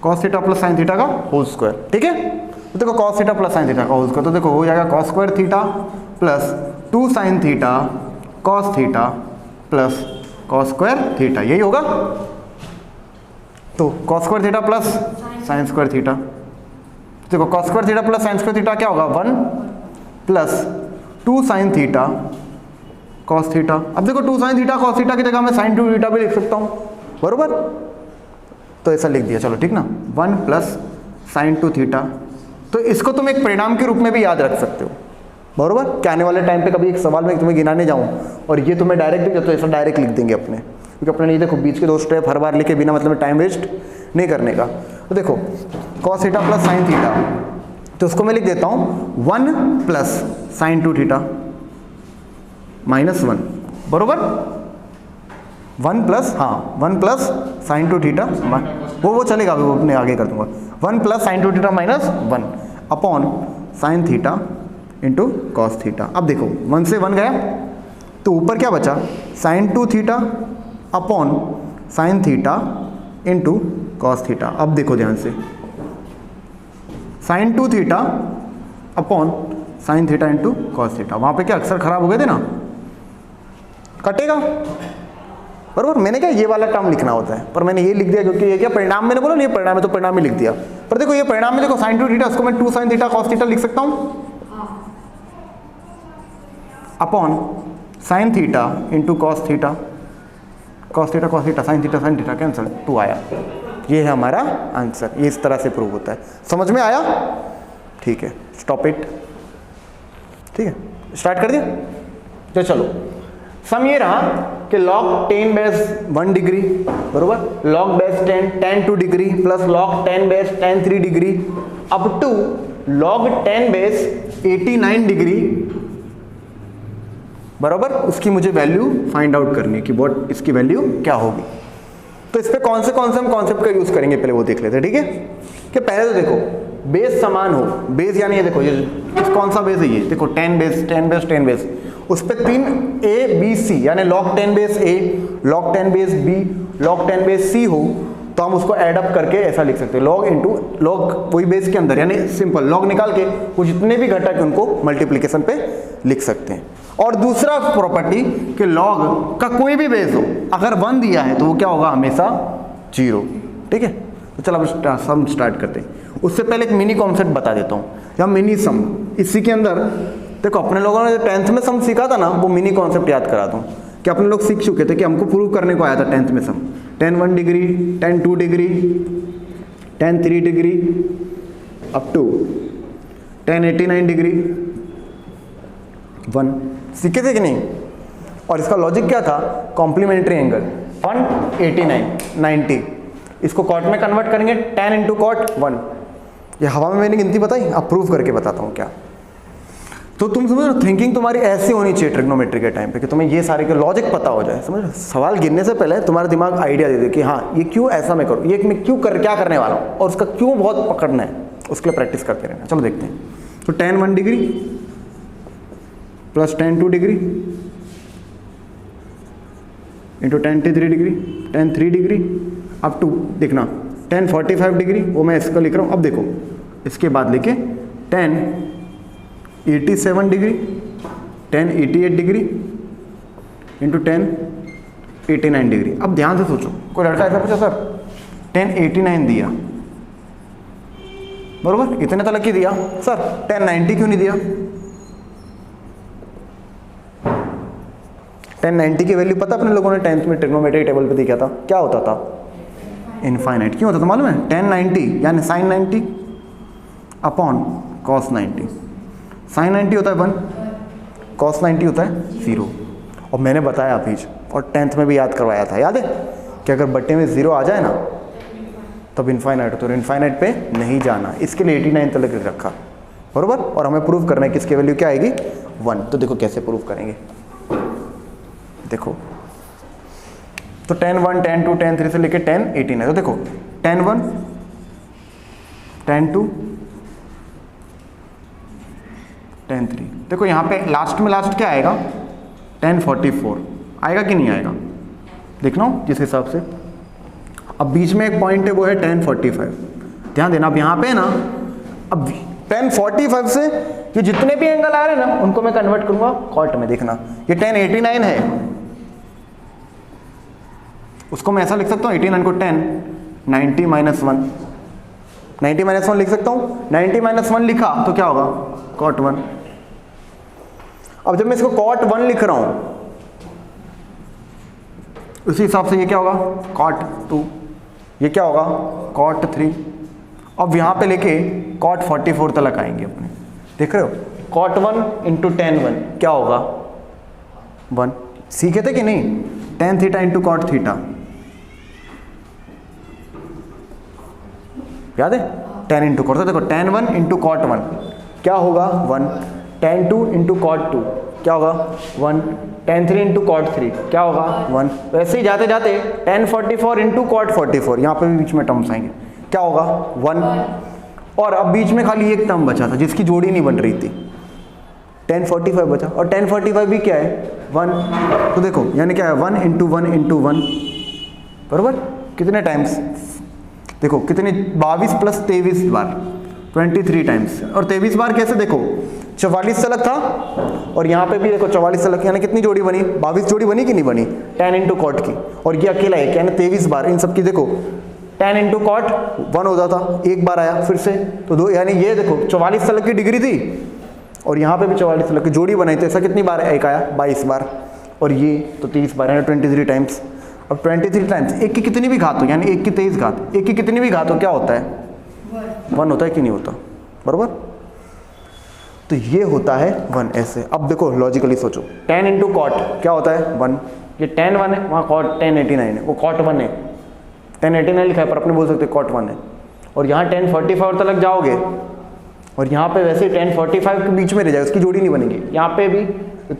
cos theta plus sine theta का होल स्क्वायर, ठीक है। तो देखो cos theta plus sine theta का होल स्क्वायर, तो देखो हो जाएगा cos square theta plus 2 sine theta cos theta plus cos square theta, यही होगा। तो cos square theta plus sine square theta, देखो cos square theta plus sine square theta क्या होगा 1 plus 2 sine theta cos theta. अब देखो 2 साइन थीटा कॉस थीटा की जगह मैं साइन 2 थीटा भी लिख सकता हूँ, बरोबर, तो ऐसा लिख दिया, चलो ठीक ना, 1 प्लस साइन 2 थीटा। तो इसको तुम एक परिणाम के रूप में भी याद रख सकते हो, बरोबर, कि आने वाले टाइम पे कभी एक सवाल में तुम्हें गिनाने जाऊँ और ये तुम्हें डायरेक्ट दिख जाए तो ऐसा डायरेक्ट लिख देंगे अपने, क्योंकि अपने नहीं, देखो बीच के 2 स्टेप हर बार लिखे बिना मतलब टाइम वेस्ट नहीं करने का। तो देखो cos theta plus sine theta, तो उसको मैं लिख देता हूँ 1 प्लस साइन 2 थीटा माइनस 1, बरोबर, 1 प्लस, हाँ 1 प्लस साइन 2 थीटा, वो चलेगा, वो अपने आगे कर दूंगा, 1 plus sign 2 theta minus 1 upon sine theta into cos theta. अब देखो 1 से 1 गया, तो ऊपर क्या बचा, sine 2 theta upon sine theta into cos theta. अब देखो ध्यान से, sine 2 theta upon sine theta into cos theta, वहाँ पे क्या अक्षर खराब हो गए थे ना, कटेगा, बरोबर। मैंने क्या ये वाला टर्म लिखना होता है, पर मैंने ये लिख दिया क्योंकि ये क्या परिणाम मैंने बोला नहीं, ये परिणाम है तो परिणाम ही लिख दिया। पर देखो ये परिणाम में देखो साइन टू थीटा, उसको मैं 2 sin थीटा cos थीटा लिख सकता हूँ upon sine theta into cos theta, cos theta sine theta cancel, 2 आया। ये है हमारा आंसर, ये इस तरह से प्रूव होता है। समझ में आया? ठीक है, स्टॉप इट। ठीक है, स्टार्ट कर दिया। तो चलो सम ये रहा कि log 10 बेस 1 डिग्री, बरोबर, log base 10 tan 2 degree plus log 10 base tan 3 degree up to log 10 base 89 degree, बराबर। उसकी मुझे वैल्यू फाइंड आउट करनी है कि व्हाट इसकी वैल्यू क्या होगी। तो इस पे कौन से हम कॉन्सेप्ट का यूज करेंगे पहले वो देख लेते हैं। ठीक है, कि पहले तो देखो बेस समान हो, बेस यानी ये देखो ये कौन सा बेस है, ये देखो 10 बेस, उस पे 3 A B C यानी log 10 base A, log 10 base B, log 10 base C हो तो हम उसको ऐड अप करके ऐसा लिख सकते हैं log इंटू log, वही बेस के अंदर यानी सिंपल log निकाल के वो जितने भी घटक है उनको मल्टीप्लीकेशन पे लिख सकते हैं। और दूसरा प्रॉपर्टी कि log का कोई भी बेस हो अगर 1 दिया है तो वो क्या होगा, हमेशा 0। ठीक है, तो चलो अब सम स्टार्ट करते हैं। उससे पहले एक मिनी कॉन्सेप्ट बता देता हूँ, या मिनी सम। इसी के अंदर देखो अपने लोगों ने जो 10th में सम सीखा था ना, वो मिनी कॉन्सेप्ट याद करा दूँ कि अपने लोग सीख चुके थे कि हमको प्रूव करने को आया था 10th में sum, tan 1 degree, tan 2 degree, tan 3 degree up to tan 89 degree 1, सीखे थे कि नहीं? और इसका लॉजिक क्या था, कॉम्प्लीमेंट्री एंगल 189 90, इसको कॉट में कन्वर्ट करेंगे, tan इंटू कॉट 1। ये हवा में मैंने गिनती बताई, अब प्रूव करके बताता हूँ क्या। तो तुम समझ रहे हो, थिंकिंग तुम्हारी ऐसी होनी चाहिए ट्रिग्नोमेट्री के टाइम पे कि तुम्हें ये सारे के लॉजिक पता हो जाए। समझ रहे हो, सवाल गिनने से पहले तुम्हारा दिमाग आइडिया दे दे कि हाँ ये क्यों ऐसा मैं करूँ, ये मैं क्यों क्या करने वाला हूँ और उसका क्यों बहुत पकड़ना है, उसके लिए प्रैक्टिस करते रहना। चलो देखते हैं। तो tan 1 degree plus tan 2 degree into tan 3 degree, tan 3 degree up to देखना tan 45 डिग्री, वो मैं इसका लिख रहा हूँ। अब देखो इसके बाद लिखे tan 87 degree, tan 88 degree into tan 89 degree. अब ध्यान से सोचो, कोई लड़का ऐसा पूछा सर tan 89 दिया, बरोबर, इतने तक की दिया, सर tan 90 क्यों नहीं दिया? tan 90 की वैल्यू पता अपने लोगों ने 10th में ट्रिग्नोमेट्री टेबल पे देखा था, क्या होता था, इनफाइनाइट। क्यों होता था मालूम है? tan 90 यानी sin 90 अपॉन cos 90। sin 90 होता है 1, cos 90 होता है 0। और मैंने बताया अभी और 10th में भी याद करवाया था, याद है कि अगर बट्टे में 0 आ जाए ना तब इनफाइनाइट, तो इनफाइनाइट पे नहीं जाना, इसके लिए 89 तक रखा, बरोबर। और हमें प्रूव करना है कि इसकी वैल्यू क्या आएगी, 1। तो देखो कैसे प्रूव करेंगे, देखो तो tan 1 tan 2 tan 3 से लेके tan 89, तो देखो tan 1 tan 2 tan 3, देखो यहाँ पे लास्ट में लास्ट क्या आएगा, tan 44 आएगा कि नहीं आएगा, देखना जिस हिसाब से। अब बीच में एक पॉइंट है वो है tan 45, ध्यान देना। अब यहाँ पे है ना, अब tan 45 से ये जितने भी एंगल आ रहे हैं ना उनको मैं कन्वर्ट करूंगा कॉट में। देखना ये tan 89 है, उसको मैं ऐसा लिख सकता हूँ 89 को tan 90 माइनस 1, 90 माइनस 1 लिख सकता हूँ। 90 माइनस 1 लिखा तो क्या होगा, cot 1। अब जब मैं इसको cot 1 लिख रहा हूं उसी हिसाब से ये क्या होगा, cot 2, ये क्या होगा, cot 3। अब यहां पे लेके cot 44 तक आएंगे अपने, देख रहे हो, cot 1 इंटू tan 1 क्या होगा, 1। सीखे थे कि नहीं, tan theta into cot theta, याद है, tan इंटू cot। देखो tan 1 इंटू cot 1 क्या होगा, 1। tan 2 इंटू cot 2 क्या होगा, 1। tan 3 इंटू cot 3 क्या होगा, 1। वैसे ही जाते जाते tan 44 इंटू cot 44, यहाँ पे भी बीच में टर्म्स आएंगे, क्या होगा, 1। और अब बीच में खाली एक टर्म बचा था जिसकी जोड़ी नहीं बन रही थी, tan 45 बचा, और tan 45 भी क्या है, 1। तो देखो यानी क्या है, 1 इंटू 1 इंटू 1, बराबर कितने टाइम्स, देखो कितने, 22 प्लस 23 बार, 23 टाइम्स। और 23 बार कैसे, देखो 44 तलक था और यहाँ पे भी देखो 44 तलक, यानी कितनी जोड़ी बनी, 22 जोड़ी बनी कि नहीं बनी, tan इंटू कॉट की। और ये अकेला है यानी 23 बार इन सब की देखो tan इंटू कॉट 1 होता था, एक बार आया फिर से तो 2, यानी ये देखो 44 तलक की डिग्री थी और यहाँ पे भी 44 तलक की जोड़ी बनाई, तो ऐसा कितनी बार एक आया, 22 बार। और ये तो 30 बार यानी 23 टाइम्स। अब 23 टाइम्स एक की कितनी भी घात हो, यानी 1 की 23 घात, 1 की कितनी भी घात हो क्या होता है, 1 होता है कि नहीं होता, बरोबर। तो ये होता है 1 ऐसे। अब देखो लॉजिकली सोचो, tan इंटू कॉट क्या होता है 1, ये tan 1 है, वहाँ कॉट tan 89 है, वो कॉट 1 है, tan 89 लिखा है पर अपने बोल सकते कॉट 1 है। और यहाँ tan 45 तक जाओगे और यहाँ पे वैसे tan 45 के बीच में रह जाए, उसकी जोड़ी नहीं बनेगी, यहाँ पे भी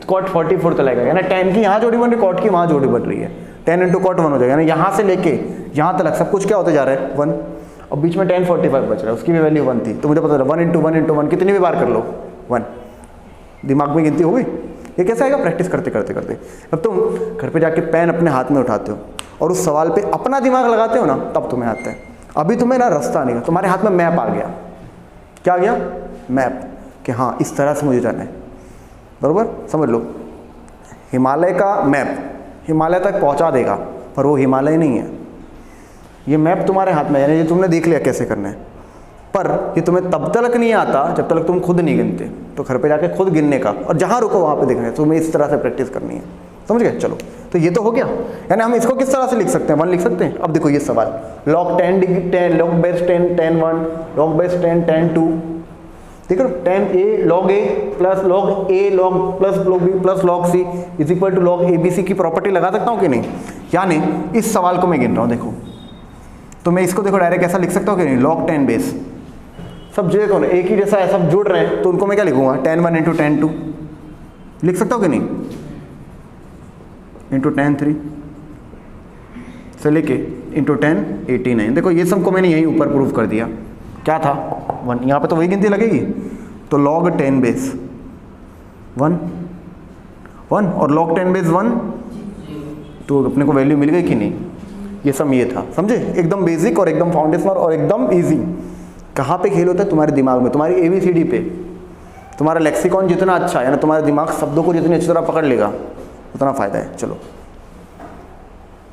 कॉट 44 तक आएगा, यानी tan की यहाँ जोड़ी बन रही है, कॉट की वहाँ जोड़ी बन रही है, tan इंटू कॉट 1 हो जाएगा, यानी यहाँ से लेके यहाँ तक सब कुछ क्या होते जा रहा है 1। और बीच में tan 45 बच रहा है, उसकी भी वैल्यू 1 थी, तो मुझे पता चला 1 इंटू 1 इंटू 1 कितनी भी बार कर लो 1, दिमाग में गिनती हो गई। ये कैसे आएगा, प्रैक्टिस करते करते करते। अब तुम घर पे जाके पेन अपने हाथ में उठाते हो और उस सवाल पे अपना दिमाग लगाते हो ना, तब तुम्हें आता है। अभी तुम्हें ना रास्ता नहीं, तुम्हारे हाथ में मैप आ गया, क्या आ गया, मैप, कि हाँ इस तरह से मुझे जाना है, बरोबर। समझ लो हिमालय का मैप हिमालय तक पहुंचा देगा, पर वो हिमालय नहीं है, ये मैप तुम्हारे हाथ में है, यानी ये तुमने देख लिया कैसे करना है, पर ये तुम्हें तब तक नहीं आता जब तक तुम खुद नहीं गिनते। तो घर पे जाके खुद गिनने का, और जहाँ रुको वहाँ पे देखना है, तुम्हें इस तरह से प्रैक्टिस करनी है, समझ गए। चलो तो ये तो हो गया, यानी हम इसको किस तरह से लिख सकते हैं, 1 लिख सकते हैं। अब देखो ये सवाल log 10 degree 10 log base 10 10 1 log base 10 10 2, ठीक है, 10 a log a plus log a log plus log b plus log c is equal to log abc की प्रॉपर्टी लगा सकता हूँ कि नहीं। यानी इस सवाल को मैं गिन रहा हूँ, देखो तो मैं इसको देखो डायरेक्ट ऐसा लिख सकता हूँ कि नहीं, log 10 बेस, सब जो कौन एक ही जैसा है, सब जुड़ रहे हैं, तो उनको मैं क्या लिखूंगा tan 1 इंटू tan 2 लिख सकता हूँ कि नहीं, इंटू tan 3 से लेके इंटू tan 89। देखो ये सब को मैंने यहीं ऊपर प्रूव कर दिया, क्या था 1, यहाँ पे तो वही गिनती लगेगी, तो log 10 बेस 1 1 और log 10 बेस 1, तो अपने को वैल्यू मिल गई कि नहीं। ये सब ये था, समझे, एकदम बेसिक और एकदम फाउंडेशनल और एकदम इजी। कहाँ पे खेल होता है, तुम्हारे दिमाग में, तुम्हारी ABCD पे। तुम्हारा लेक्सिकॉन जितना अच्छा है, यानी तुम्हारा दिमाग शब्दों को जितनी अच्छी तरह पकड़ लेगा उतना फ़ायदा है। चलो